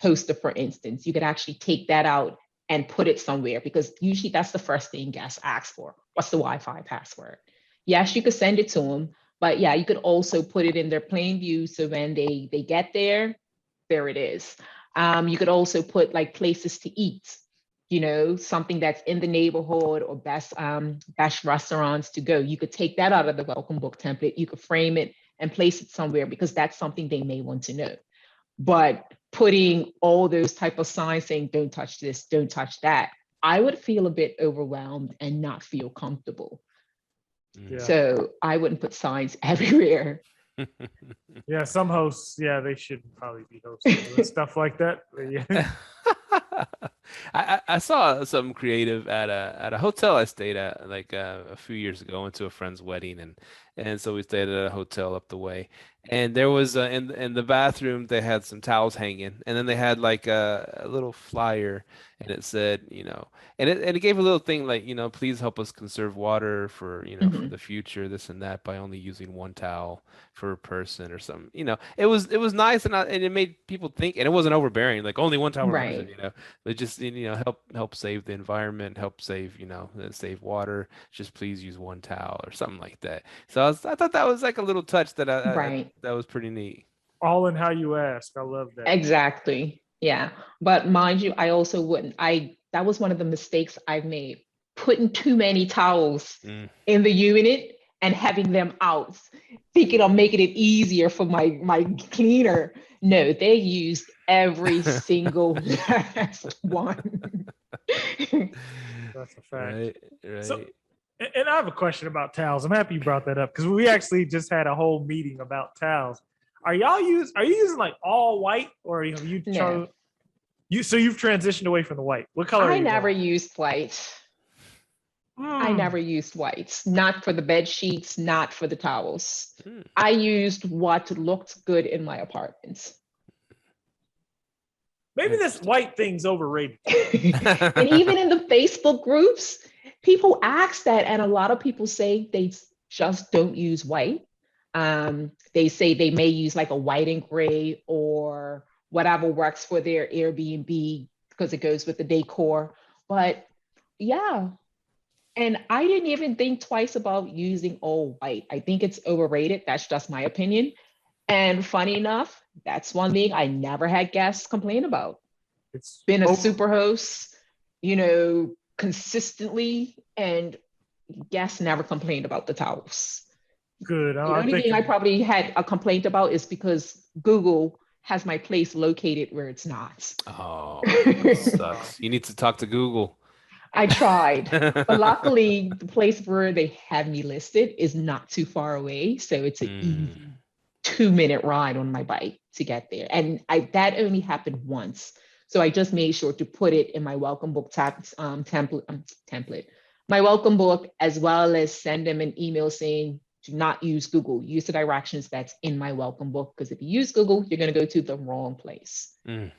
Speaker 4: poster, for instance. You could actually take that out and put it somewhere, because usually that's the first thing guests ask for. What's the Wi-Fi password? Yes, you could send it to them, but yeah, you could also put it in their plain view. So when they get there it is. You could also put like places to eat, something that's in the neighborhood, or best restaurants to go. You could take that out of the welcome book template. You could frame it and place it somewhere, because that's something they may want to know. But putting all those type of signs saying, don't touch this, don't touch that, I would feel a bit overwhelmed and not feel comfortable. Yeah. So I wouldn't put signs everywhere.
Speaker 3: Yeah, some hosts, they should probably be hosting stuff like that. Yeah.
Speaker 2: I saw something creative at a hotel I stayed at like a few years ago. I went to a friend's wedding, and so we stayed at a hotel up the way. And there was in the bathroom, they had some towels hanging, and then they had like a little flyer, and it said, and it gave a little thing like, please help us conserve water for for the future, this and that, by only using one towel for a person or something. It was nice, and it made people think, and it wasn't overbearing, like only one towel per person. It just help save the environment, help save save water. Just please use one towel or something like that. So I thought that was like a little touch that that was pretty neat.
Speaker 3: All in how you ask. I love that.
Speaker 4: Exactly. Yeah. But mind you, I also wouldn't. That was one of the mistakes I've made, putting too many towels in the unit and having them out, thinking I'm making it easier for my cleaner. No, they used every single last one.
Speaker 3: That's a fact.
Speaker 2: Right.
Speaker 3: So, and I have a question about towels. I'm happy you brought that up, because we actually just had a whole meeting about towels. Are you using like all white, or have you chose? So you've transitioned away from the white. What color?
Speaker 4: I never used white. I never used whites, not for the bed sheets, not for the towels. I used what looked good in my apartments.
Speaker 3: Maybe this white thing's overrated.
Speaker 4: And even in the Facebook groups, people ask that, and a lot of people say they just don't use white. They say they may use like a white and gray or whatever works for their Airbnb because it goes with the decor. But yeah, and I didn't even think twice about using all white. I think it's overrated. That's just my opinion. And funny enough, that's one thing I never had guests complain about. It's been a super host, consistently, and guests never complained about the towels.
Speaker 3: Good.
Speaker 4: The only thing I probably had a complaint about is because Google has my place located where it's not.
Speaker 2: Oh, that sucks. You need to talk to Google.
Speaker 4: I tried, but luckily the place where they have me listed is not too far away. So it's an easy 2-minute ride on my bike to get there. And that only happened once. So I just made sure to put it in my welcome book template, my welcome book, as well as send them an email saying, do not use Google, use the directions that's in my welcome book. Because if you use Google, you're going to go to the wrong place.
Speaker 2: And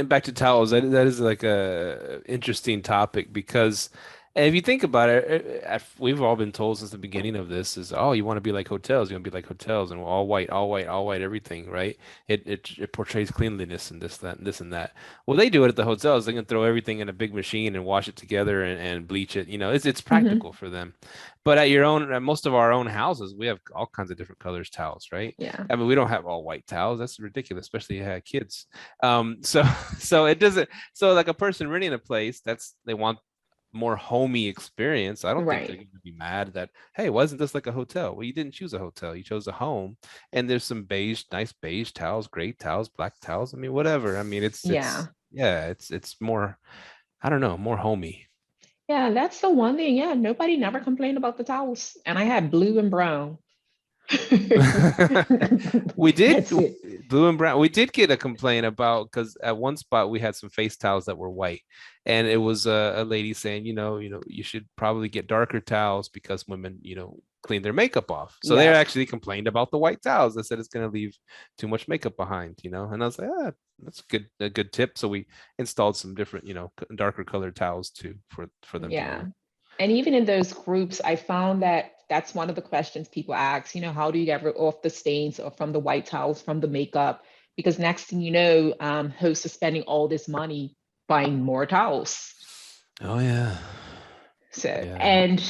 Speaker 2: back to towels, that is like a interesting topic, because And if you think about it, we've all been told since the beginning of this is, oh, you want to be like hotels, you want to be like hotels, and we're all white, all white, all white, everything, right? It portrays cleanliness and this, that, and this and that. Well, they do it at the hotels. They can throw everything in a big machine and wash it together and bleach it. You know, it's
Speaker 4: Mhm.
Speaker 2: practical for them. But at your own, at most of our own houses, we have all kinds of different colors towels, right?
Speaker 4: Yeah.
Speaker 2: I mean, we don't have all white towels. That's ridiculous, especially if you have kids. So so it doesn't. So like a person renting a place, they want more homey experience. I don't think they're
Speaker 4: Right.
Speaker 2: going to be mad that, hey, wasn't this like a hotel? Well, you didn't choose a hotel, you chose a home. And there's some nice beige towels, gray towels, black towels. I mean, whatever. I mean,
Speaker 4: Yeah.
Speaker 2: yeah, it's more, I don't know, more homey.
Speaker 4: Yeah, that's the one thing. Yeah, nobody never complained about the towels. And I had blue and brown.
Speaker 2: We did
Speaker 4: That's it.
Speaker 2: blue and brown. We did get a complaint about because at one spot we had some face towels that were white, and it was a lady saying, you should probably get darker towels because women, clean their makeup off. So they
Speaker 4: Yeah.
Speaker 2: actually complained about the white towels. They said it's going to leave too much makeup behind, and I was like, that's a good tip. So we installed some different, darker colored towels too for them to
Speaker 4: Yeah.
Speaker 2: wear.
Speaker 4: And even in those groups, I found that that's one of the questions people ask, how do you get rid of the stains or from the white towels, from the makeup? Because next thing you know, hosts are spending all this money buying more towels.
Speaker 2: Oh yeah.
Speaker 4: So,
Speaker 2: Yeah.
Speaker 4: and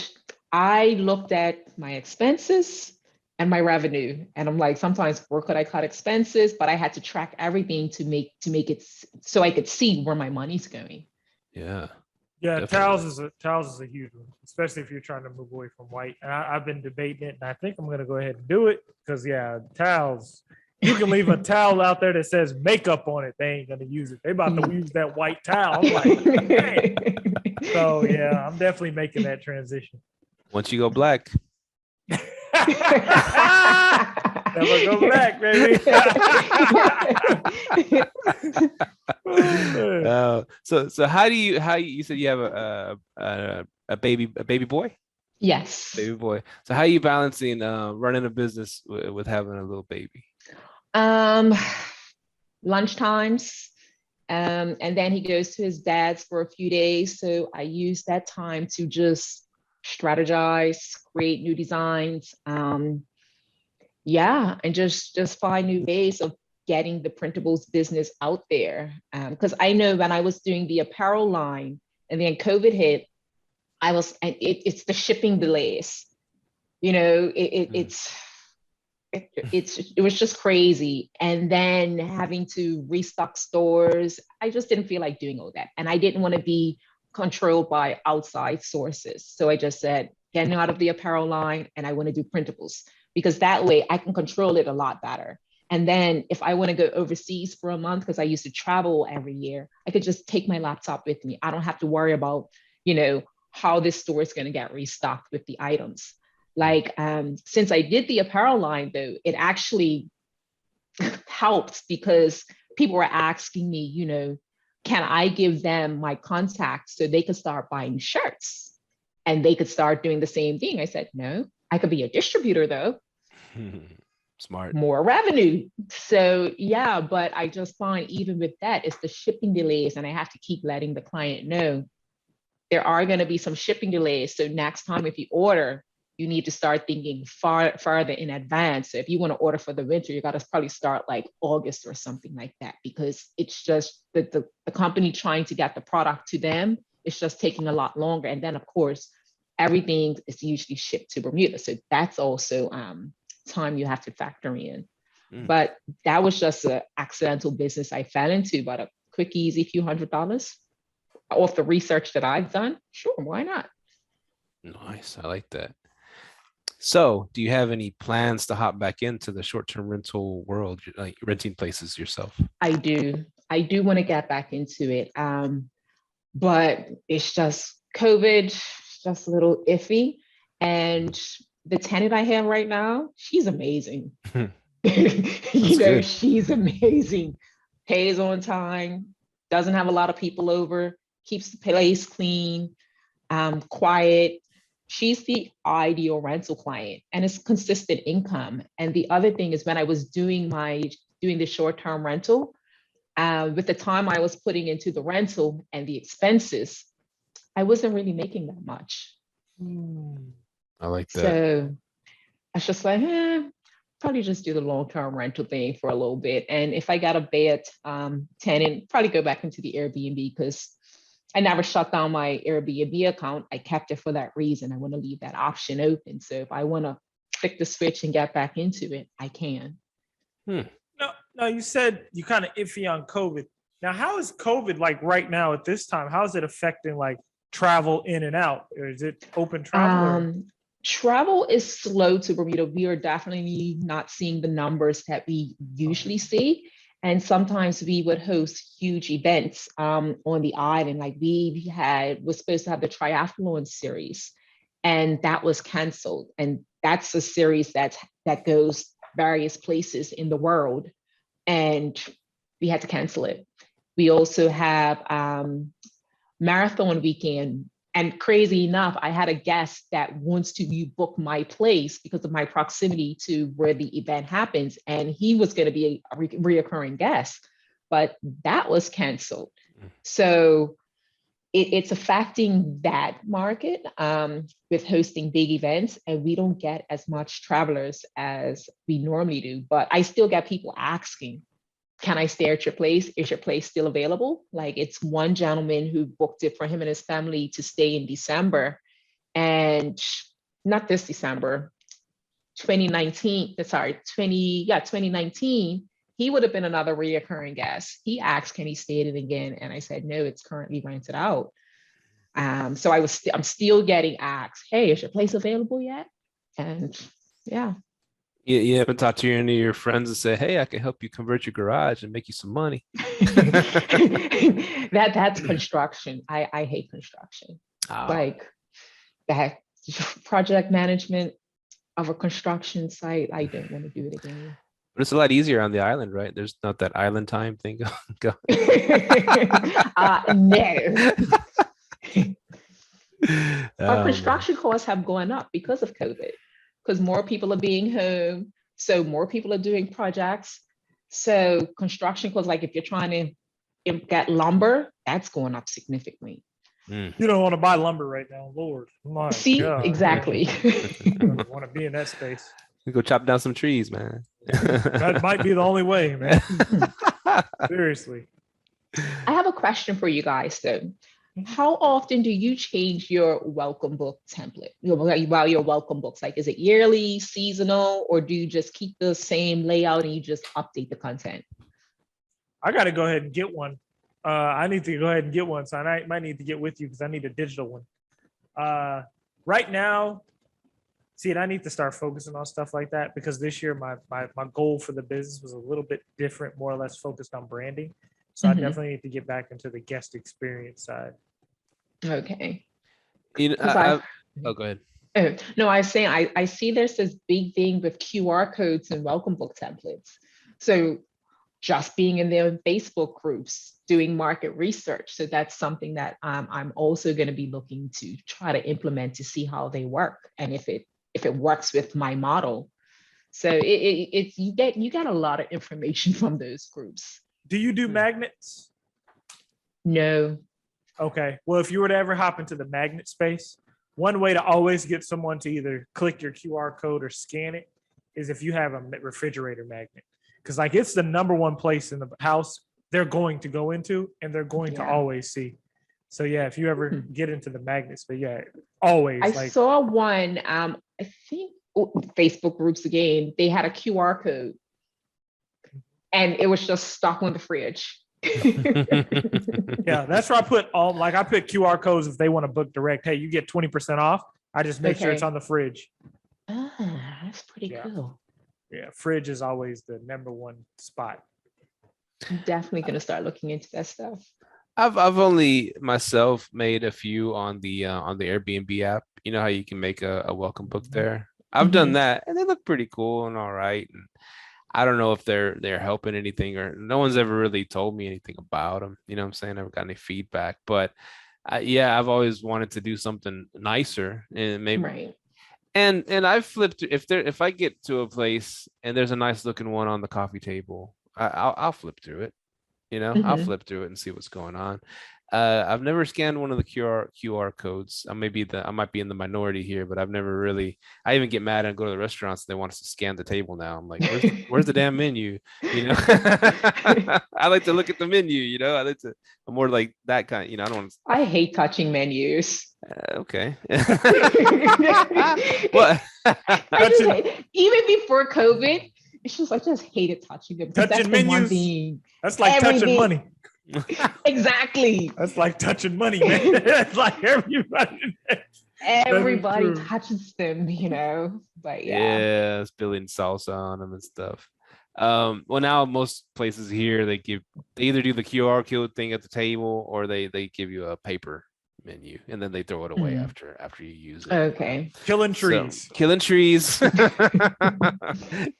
Speaker 4: I looked at my expenses and my revenue, and I'm like, sometimes where could I cut expenses? But I had to track everything to make it so I could see where my money's going.
Speaker 2: Yeah.
Speaker 3: Yeah,
Speaker 2: Definitely.
Speaker 3: towels is a huge one, especially if you're trying to move away from white. And I've been debating it, and I think I'm gonna go ahead and do it because towels. You can leave a towel out there that says makeup on it. They ain't gonna use it. They about to use that white towel. I'm like, dang. So yeah, I'm definitely making that transition.
Speaker 2: Once you go black.
Speaker 3: Never go black, baby.
Speaker 2: So how you said you have a baby boy?
Speaker 4: Yes.
Speaker 2: Baby boy. So how are you balancing running a business with having a little baby?
Speaker 4: Um, Lunchtimes. And then he goes to his dad's for a few days. So I use that time to just strategize, create new designs. Yeah, and just find new ways of getting the printables business out there. Because I know when I was doing the apparel line and then COVID hit, it's the shipping delays. It was just crazy. And then having to restock stores, I just didn't feel like doing all that. And I didn't want to be controlled by outside sources. So I just said, getting out of the apparel line, and I want to do printables because that way I can control it a lot better. And then if I want to go overseas for a month, because I used to travel every year, I could just take my laptop with me. I don't have to worry about, how this store is going to get restocked with the items. Like, since I did the apparel line, though, it actually helped because people were asking me, can I give them my contacts so they could start buying shirts and they could start doing the same thing? I said, no, I could be a distributor though.
Speaker 2: Smart.
Speaker 4: More revenue. So yeah, but I just find even with that, it's the shipping delays, and I have to keep letting the client know there are going to be some shipping delays. So next time, if you order, you need to start thinking farther in advance. So if you want to order for the winter, you got to probably start like August or something like that, because it's just the company trying to get the product to them. It's just taking a lot longer. And then of course, everything is usually shipped to Bermuda. So that's also time you have to factor in.
Speaker 2: Mm.
Speaker 4: But that was just an accidental business I fell into, but a quick, easy few $100s off the research that I've done. Sure, why not?
Speaker 2: Nice. I like that. So, do you have any plans to hop back into the short-term rental world, like renting places yourself?
Speaker 4: I do. I do want to get back into it. But it's just COVID, just a little iffy. And the tenant I have right now, she's amazing.
Speaker 2: That's good.
Speaker 4: She's amazing. Pays on time, doesn't have a lot of people over, keeps the place clean, quiet. She's the ideal rental client, and it's consistent income. And the other thing is when I was doing the short-term rental, with the time I was putting into the rental and the expenses, I wasn't really making that much.
Speaker 2: I like that.
Speaker 4: So I was just like, probably just do the long-term rental thing for a little bit. And if I got a bad tenant, probably go back into the Airbnb, because I never shut down my Airbnb account. I kept it for that reason. I want to leave that option open. So if I want to flick the switch and get back into it, I can.
Speaker 3: No, you said you kind of iffy on COVID. Now, how is COVID like right now at this time? How is it affecting like travel in and out? Or is it open travel?
Speaker 4: Travel is slow to Bermuda. We are definitely not seeing the numbers that we usually see. And sometimes we would host huge events on the island. Like we're supposed to have the triathlon series, and that was canceled. And that's a series that goes various places in the world, and we had to cancel it. We also have marathon weekend. And crazy enough, I had a guest that wants to book my place because of my proximity to where the event happens. And he was going to be a reoccurring guest, but that was canceled. So it's affecting that market with hosting big events. And we don't get as much travelers as we normally do. But I still get people asking, can I stay at your place? Is your place still available? Like, it's one gentleman who booked it for him and his family to stay in December, and not this December, 2019, he would have been another reoccurring guest. He asked, can he stay in it again? And I said, no, it's currently rented out. So I'm still getting asked, hey, is your place available yet? And yeah.
Speaker 2: You haven't talked to any of your friends and say, hey, I can help you convert your garage and make you some money.
Speaker 4: That's construction. I hate construction. Like that project management of a construction site. I don't want to do it again.
Speaker 2: But it's a lot easier on the island, right? There's not that island time thing going.
Speaker 4: No. Our construction costs have gone up because of COVID, because more people are being home. So more people are doing projects. So construction costs, like if you're trying to get lumber, that's going up significantly.
Speaker 3: You don't want to buy lumber right now, Lord. My
Speaker 4: See,
Speaker 3: God,
Speaker 4: exactly.
Speaker 3: you don't want to be in that space.
Speaker 2: You go chop down some trees, man.
Speaker 3: That might be the only way, man. Seriously.
Speaker 4: I have a question for you guys, though. How often do you change your welcome book template? While your welcome books, like, is it yearly, seasonal, or do you just keep the same layout and you just update the content?
Speaker 3: I got to go ahead and get one. I need to go ahead and get one. So I might need to get with you because I need a digital one. Right now, see, and I need to start focusing on stuff like that, because this year my goal for the business was a little bit different, more or less focused on branding. So I definitely need to get back into the guest experience side.
Speaker 4: Okay.
Speaker 2: You know, oh, go ahead.
Speaker 4: No, I was saying I see there's this big thing with QR codes and welcome book templates. So just being in their Facebook groups, doing market research. So that's something that I'm also going to be looking to try to implement to see how they work and if it works with my model. So you get a lot of information from those groups.
Speaker 3: Do you do magnets?
Speaker 4: No.
Speaker 3: Okay. Well, if you were to ever hop into the magnet space, one way to always get someone to either click your QR code or scan it is if you have a refrigerator magnet. Because like it's the number one place in the house they're going to go into and they're going to always see. So yeah, if you ever get into the magnets, but yeah, always.
Speaker 4: I saw one, I think Facebook groups again, they had a QR code and it was just stuck on the fridge.
Speaker 3: Yeah, that's where I put I put QR codes if they want to book direct. Hey, you get 20% off. I just make sure it's on the fridge.
Speaker 4: That's pretty cool.
Speaker 3: Yeah, fridge is always the number one spot.
Speaker 4: I'm definitely gonna start looking into that stuff.
Speaker 2: I've only myself made a few on the Airbnb app. You know how you can make a welcome book there? I've done that and they look pretty cool and all right. And I don't know if they're helping anything, or no one's ever really told me anything about them. You know what I'm saying? I never got any feedback, but yeah, I've always wanted to do something nicer and maybe.
Speaker 4: Right.
Speaker 2: And I've flipped if I get to a place and there's a nice looking one on the coffee table, I'll flip through it. You know, I'll flip through it and see what's going on. I've never scanned one of the QR codes. I might be in the minority here, but I've never really. I even get mad and go to the restaurants. They want us to scan the table now. I'm like, where's the damn menu? You know, I like to look at the menu. You know, I'm more like that kind. You know, I don't want to.
Speaker 4: I hate touching menus.
Speaker 2: Okay.
Speaker 4: What? Even before COVID, it's just I just hated touching them.
Speaker 3: Touching menus. That's like touching money.
Speaker 4: Exactly.
Speaker 3: That's like touching money, man. That's like
Speaker 4: everybody touches them, you know. But
Speaker 2: yeah, spilling salsa on them and stuff. Well, now most places here they either do the QR code thing at the table or they give you a paper menu and then they throw it away after you use it.
Speaker 4: Okay.
Speaker 3: Killing trees.
Speaker 2: So, killing trees.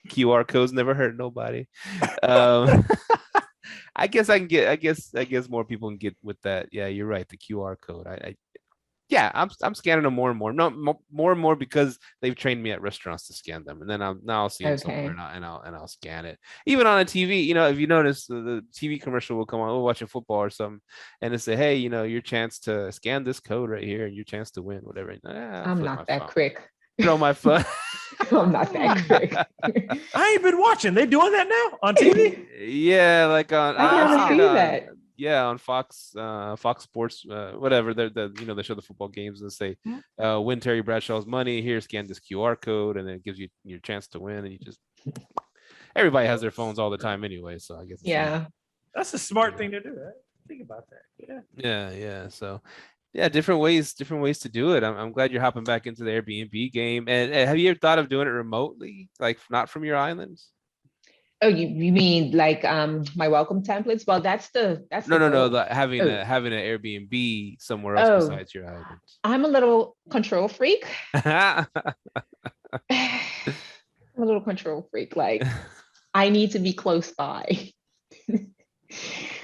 Speaker 2: QR codes never hurt nobody. I guess more people can get with that. Yeah, you're right. The QR code. I'm scanning them more and more. No, more and more because they've trained me at restaurants to scan them, and then I'll see them somewhere and I'll scan it. Even on a TV, you know, if you notice the TV commercial will come on, we're watching football or something, and it say, hey, you know, your chance to scan this code right here, and your chance to win, whatever.
Speaker 4: I'm not that quick.
Speaker 2: Throw my phone.
Speaker 4: I'm not that quick.
Speaker 3: I ain't been watching. They doing that now on TV?
Speaker 2: Yeah, like on.
Speaker 4: I haven't seen that.
Speaker 2: Yeah, on Fox Sports, whatever. They show the football games and say, "Win Terry Bradshaw's money. Here, scan this QR code, and then it gives you your chance to win." And you just everybody has their phones all the time anyway, so I guess.
Speaker 3: That's a smart thing to do. Right? Think about that.
Speaker 2: Yeah. So. Yeah, different ways to do it. I'm glad you're hopping back into the Airbnb game. And have you ever thought of doing it remotely, like not from your islands?
Speaker 4: Oh, you mean like my welcome templates? Well, that's
Speaker 2: no. Having an Airbnb somewhere else besides your islands.
Speaker 4: I'm a little control freak. I'm a little control freak. Like I need to be close by.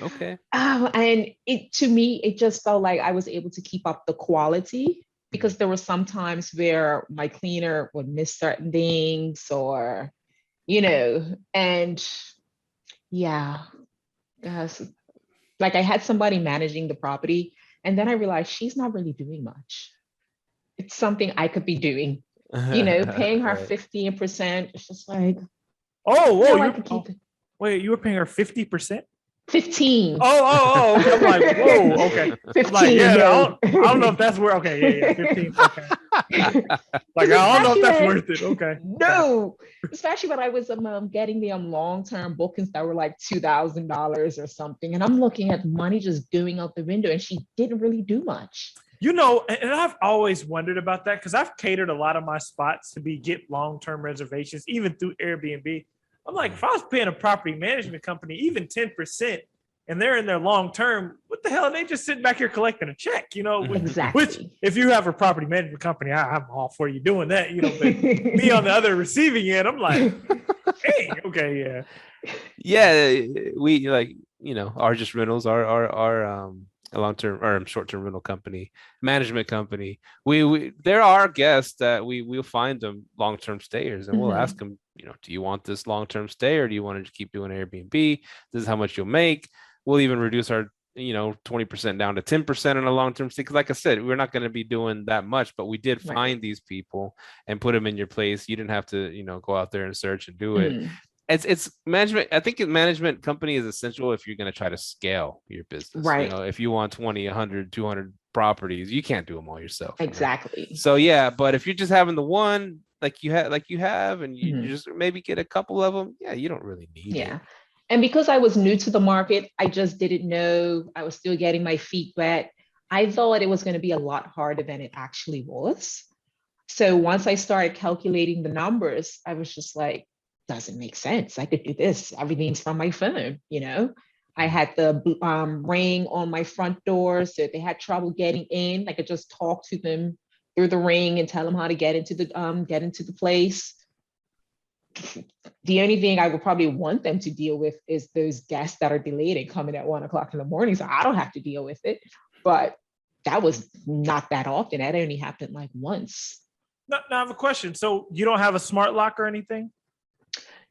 Speaker 2: Okay.
Speaker 4: And to me, it just felt like I was able to keep up the quality because there were some times where my cleaner would miss certain things or, you know, and guys, like I had somebody managing the property and then I realized she's not really doing much. It's something I could be doing, you know, paying her 15%. It's just like,
Speaker 3: wait, you were paying her 50%?
Speaker 4: 15.
Speaker 3: Oh, I'm like, whoa, okay.
Speaker 4: 15.
Speaker 3: Like, I don't know if that's where. Okay, yeah, 15. Okay. Like, I don't know if that's worth it. Okay.
Speaker 4: No, especially when I was getting the long-term bookings that were like $2,000 or something, and I'm looking at money just going out the window, and she didn't really do much.
Speaker 3: You know, and I've always wondered about that because I've catered a lot of my spots to get long-term reservations, even through Airbnb. I'm like, if I was paying a property management company even 10% and they're in their long term, what the hell are they just sitting back here collecting a check? You know,
Speaker 4: exactly.
Speaker 3: Which if you have a property management company, I'm all for you doing that, you know, but me on the other receiving end, I'm like, hey, okay, yeah.
Speaker 2: Yeah, we like, you know, our just rentals, our long-term or short-term rental company, management company. We there are guests that we'll find them long-term stayers and we'll ask them, you know, do you want this long-term stay or do you want to keep doing Airbnb? This is how much you'll make. We'll even reduce our, you know, 20% down to 10% on a long-term stay. Because like I said, we're not going to be doing that much, but we did find these people and put them in your place. You didn't have to, you know, go out there and search and do it. It's management. I think management company is essential if you're going to try to scale your business.
Speaker 4: Right.
Speaker 2: You know, if you want 20, 100, 200 properties, you can't do them all yourself.
Speaker 4: Exactly.
Speaker 2: Right? So yeah, but if you're just having the one like you have, and you just maybe get a couple of them, yeah, you don't really need it.
Speaker 4: And because I was new to the market, I just didn't know. I was still getting my feet wet. I thought it was going to be a lot harder than it actually was. So once I started calculating the numbers, I was just like, doesn't make sense. I could do this. Everything's from my phone, you know. I had the ring on my front door, so if they had trouble getting in, I could just talk to them through the ring and tell them how to get into the place. The only thing I would probably want them to deal with is those guests that are delayed and coming at 1 o'clock in the morning. So I don't have to deal with it. But that was not that often. That only happened like once.
Speaker 3: Now I have a question. So you don't have a smart lock or anything?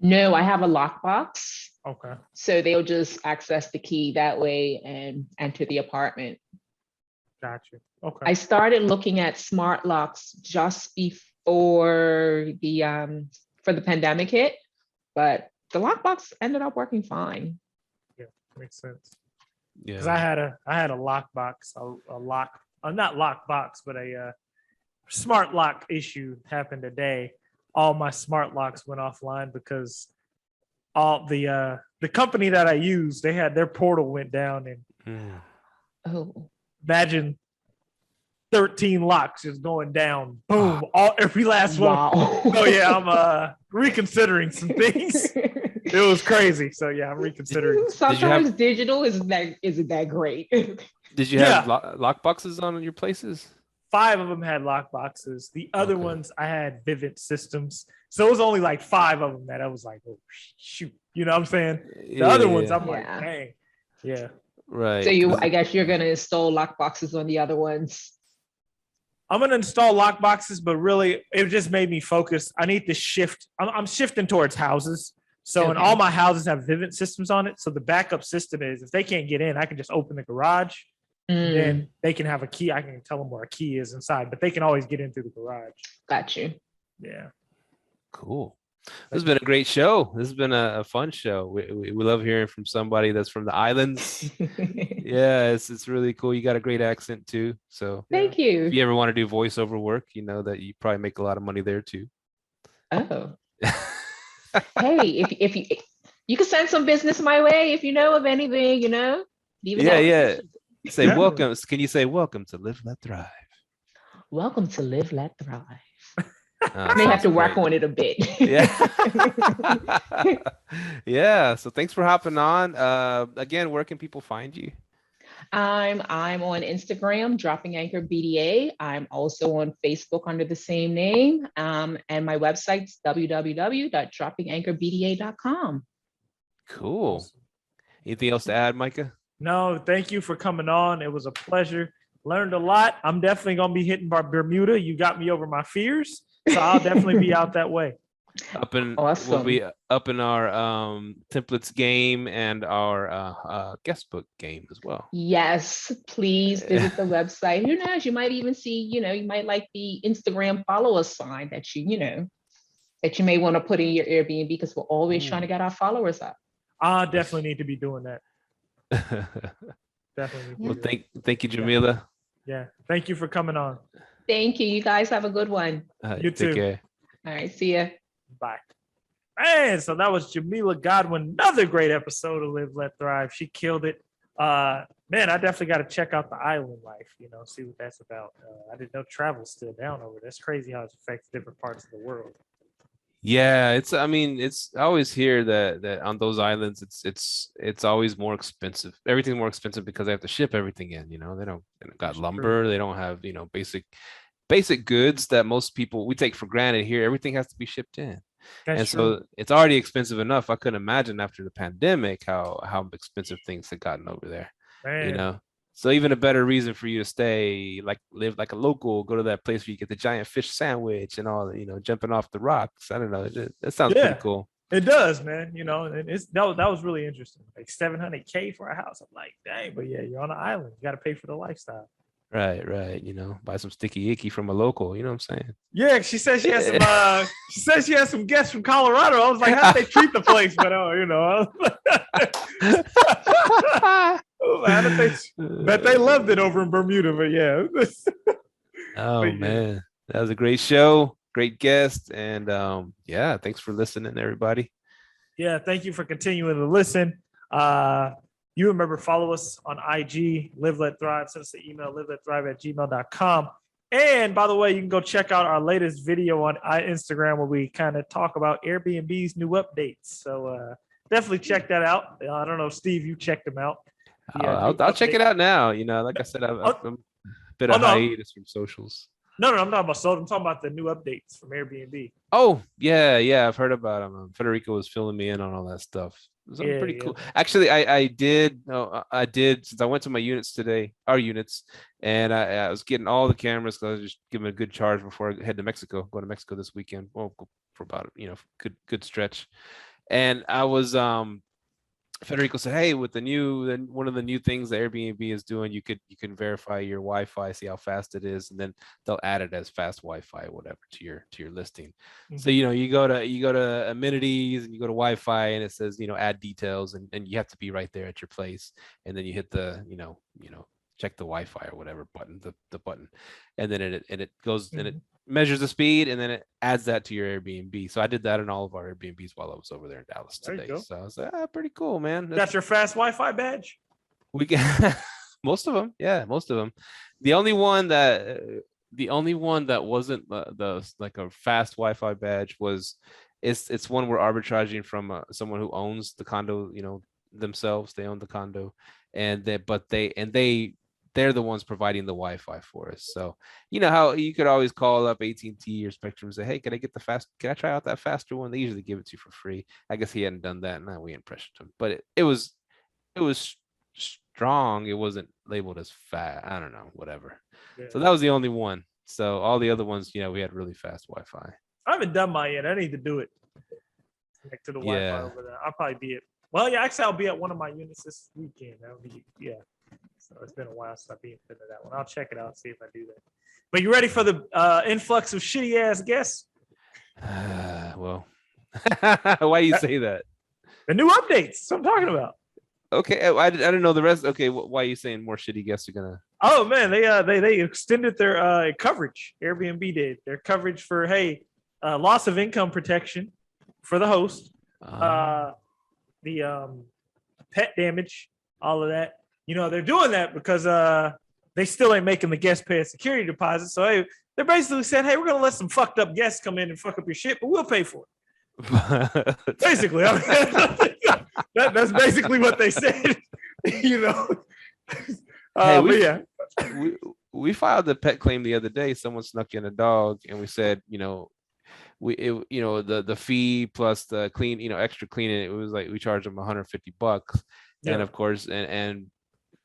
Speaker 4: No, I have a lockbox.
Speaker 3: Okay.
Speaker 4: So they'll just access the key that way and enter the apartment.
Speaker 3: Gotcha. Okay.
Speaker 4: I started looking at smart locks just before for the pandemic hit, but the lockbox ended up working fine.
Speaker 3: Yeah, makes sense.
Speaker 2: Yeah.
Speaker 3: Because I had a lockbox, a lock, not lockbox, but a smart lock issue happened today. All my smart locks went offline because all the company that I used, they had their portal went down, and
Speaker 4: Oh,
Speaker 3: imagine 13 locks just going down, boom, every last one.
Speaker 4: wow.
Speaker 3: Oh yeah, I'm reconsidering some things. It was crazy. So yeah, I'm reconsidering.
Speaker 4: Sometimes digital isn't that great.
Speaker 2: Did you have lock boxes on your places?
Speaker 3: 5 of them had lock boxes. The other ones I had Vivint systems. So it was only like 5 of them that I was like, oh shoot. You know what I'm saying? The other ones, I'm like, dang. Yeah.
Speaker 2: Right.
Speaker 4: So I guess you're gonna install lock boxes on the other ones.
Speaker 3: I'm gonna install lock boxes, but really it just made me focus. I need to shift. I'm shifting towards houses. So and all my houses have Vivint systems on it. So the backup system is if they can't get in, I can just open the garage. And then they can have a key. I can tell them where a key is inside, but they can always get in through the garage.
Speaker 4: Got you.
Speaker 3: Yeah.
Speaker 2: Cool. This has been a great show. This has been a fun show. We love hearing from somebody that's from the islands. Yeah, it's really cool. You got a great accent too. So
Speaker 4: thank you.
Speaker 2: If you ever want to do voiceover work, you know that you probably make a lot of money there too.
Speaker 4: Oh. Hey, if you can send some business my way if you know of anything, you know.
Speaker 2: Yeah. Say welcome. Can you say welcome to Live Let Thrive?
Speaker 4: Welcome to Live Let Thrive. I may have to work on it a bit.
Speaker 2: Yeah. Yeah. So thanks for hopping on. Again, where can people find you?
Speaker 4: I'm on Instagram, Dropping Anchor BDA. I'm also on Facebook under the same name. And my website's www.droppinganchorbda.com.
Speaker 2: Cool. Awesome. Anything else to add, Myka?
Speaker 3: No, thank you for coming on. It was a pleasure. Learned a lot. I'm definitely going to be hitting Bermuda. You got me over my fears. So I'll definitely be out that way.
Speaker 4: Awesome.
Speaker 2: We'll be up in our templates game and our guest book game as well.
Speaker 4: Yes, please visit the website. Who knows? You might even see, you might like the Instagram follow us sign that that you may want to put in your Airbnb because we're always trying to get our followers up.
Speaker 3: I definitely need to be doing that. Definitely.
Speaker 2: Well, thank you, Jamila.
Speaker 3: Yeah. Thank you for coming on.
Speaker 4: Thank you. You guys have a good one.
Speaker 3: You too.
Speaker 2: Take care.
Speaker 4: All right. See ya.
Speaker 3: Bye. Man, so that was Jamila Godwin. Another great episode of Live Let Thrive. She killed it. Man, I definitely got to check out the island life, see what that's about. I didn't know travel's still down over there. That's crazy how it affects different parts of the world.
Speaker 2: Yeah, I always hear that on those islands it's always more expensive. Everything's more expensive because they have to ship everything in, they don't got lumber, they don't have, basic goods that most people we take for granted here. Everything has to be shipped in. That's true. So it's already expensive enough. I couldn't imagine after the pandemic how expensive things had gotten over there. Man. So even a better reason for you to stay, live like a local, go to that place where you get the giant fish sandwich and all, jumping off the rocks. I don't know. That sounds pretty cool.
Speaker 3: It does, man. And that was really interesting. Like $700K for a house. I'm like, dang, but yeah, you're on an island. You got to pay for the lifestyle.
Speaker 2: Right. Buy some sticky icky from a local. You know what I'm saying?
Speaker 3: Yeah, she said she has some. She said she has some guests from Colorado. I was like, how do they treat the place? But bet they loved it over in Bermuda. But yeah.
Speaker 2: Man, that was a great show, great guest, and thanks for listening, everybody.
Speaker 3: Yeah, thank you for continuing to listen. You remember, follow us on IG, Live Let Thrive. Send us an email, liveletthrive@gmail.com. And by the way, you can go check out our latest video on Instagram where we kind of talk about Airbnb's new updates. So definitely check that out. I don't know, Steve, you checked them out.
Speaker 2: I'll check it out now. Like I said, I'm a bit of hiatus from socials.
Speaker 3: No, I'm not about social. I'm talking about the new updates from Airbnb.
Speaker 2: Oh, yeah, I've heard about them. Federico was filling me in on all that stuff. It was pretty cool. Actually, I did since I went to my units today, our units, and I was getting all the cameras because I was just giving a good charge before I head to Mexico. Going to Mexico this weekend. Well, for about good stretch. And I was Federico said, "Hey, with one of the new things that Airbnb is doing, you can verify your Wi-Fi, see how fast it is, and then they'll add it as fast Wi-Fi or whatever to your listing. So you go to amenities and you go to Wi-Fi and it says add details and you have to be right there at your place, and then you hit the check the Wi-Fi or whatever button, the button, and then it goes and it measures the speed and then it adds that to your Airbnb. So I did that in all of our Airbnbs while I was over there in Dallas today. So I was like, pretty cool, man.
Speaker 3: Got your fast Wi-Fi badge?
Speaker 2: We got most of them. Yeah, most of them. The only one that wasn't the like a fast Wi-Fi badge was it's one we're arbitraging from someone who owns the condo, themselves. They own the condo, and they're the ones providing the Wi-Fi for us. So you know how you could always call up AT&T or Spectrum and say, hey, can I try out that faster one? They usually give it to you for free. I guess he hadn't done that. No, we hadn't pressured him, but it was strong. It wasn't labeled as fast. I don't know, whatever. Yeah. So that was the only one. So all the other ones, we had really fast Wi-Fi.
Speaker 3: I haven't done mine yet. I need to do it. Connect to the Wi-Fi over there. I'll probably be at, well, yeah, actually I'll be at one of my units this weekend. That'll be, yeah. So it's been a while since I've been to that one. I'll check it out and see if I do that. But you ready for the influx of shitty ass guests?
Speaker 2: Well, why do you say that?
Speaker 3: The new updates. That's what I'm talking about.
Speaker 2: Okay, I didn't know the rest. Okay, why are you saying more shitty guests are gonna?
Speaker 3: Oh man, they extended their coverage. Airbnb did their coverage for loss of income protection for the host, the pet damage, all of that. They're doing that because they still ain't making the guests pay a security deposit. So they're basically saying, hey, we're going to let some fucked up guests come in and fuck up your shit, but we'll pay for it. Basically. That's basically what they said.
Speaker 2: We filed a pet claim the other day. Someone snuck in a dog and we said, the fee plus the clean, extra cleaning, it was like we charged them $150. Yeah. And of course, and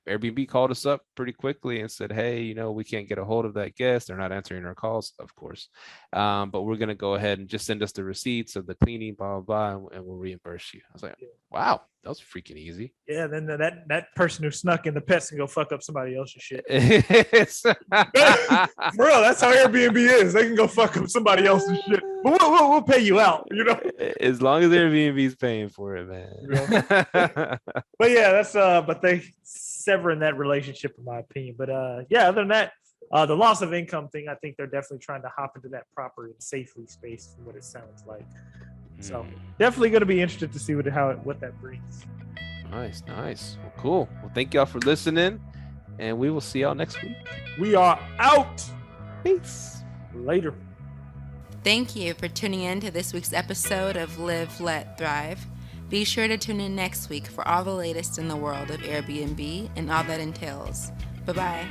Speaker 2: Airbnb called us up pretty quickly and said, hey, we can't get a hold of that guest. They're not answering our calls, of course. But we're going to go ahead and just send us the receipts of the cleaning, blah, blah, blah, and we'll reimburse you. I was like, wow, that was freaking easy.
Speaker 3: Yeah, then that person who snuck in the pets can go fuck up somebody else's shit. For real, that's how Airbnb is. They can go fuck up somebody else's shit. But we'll pay you out,
Speaker 2: As long as Airbnb's paying for it, man.
Speaker 3: But yeah, that's but they severing that relationship in my opinion. But other than that, the loss of income thing, I think they're definitely trying to hop into that proper and safely space from what it sounds like. So definitely going to be interested to see what that brings.
Speaker 2: Nice. Well, cool. Well, thank y'all for listening, and we will see y'all next week.
Speaker 3: We are out.
Speaker 2: Peace.
Speaker 3: Later.
Speaker 1: Thank you for tuning in to this week's episode of Live, Let, Thrive. Be sure to tune in next week for all the latest in the world of Airbnb and all that entails. Bye-bye.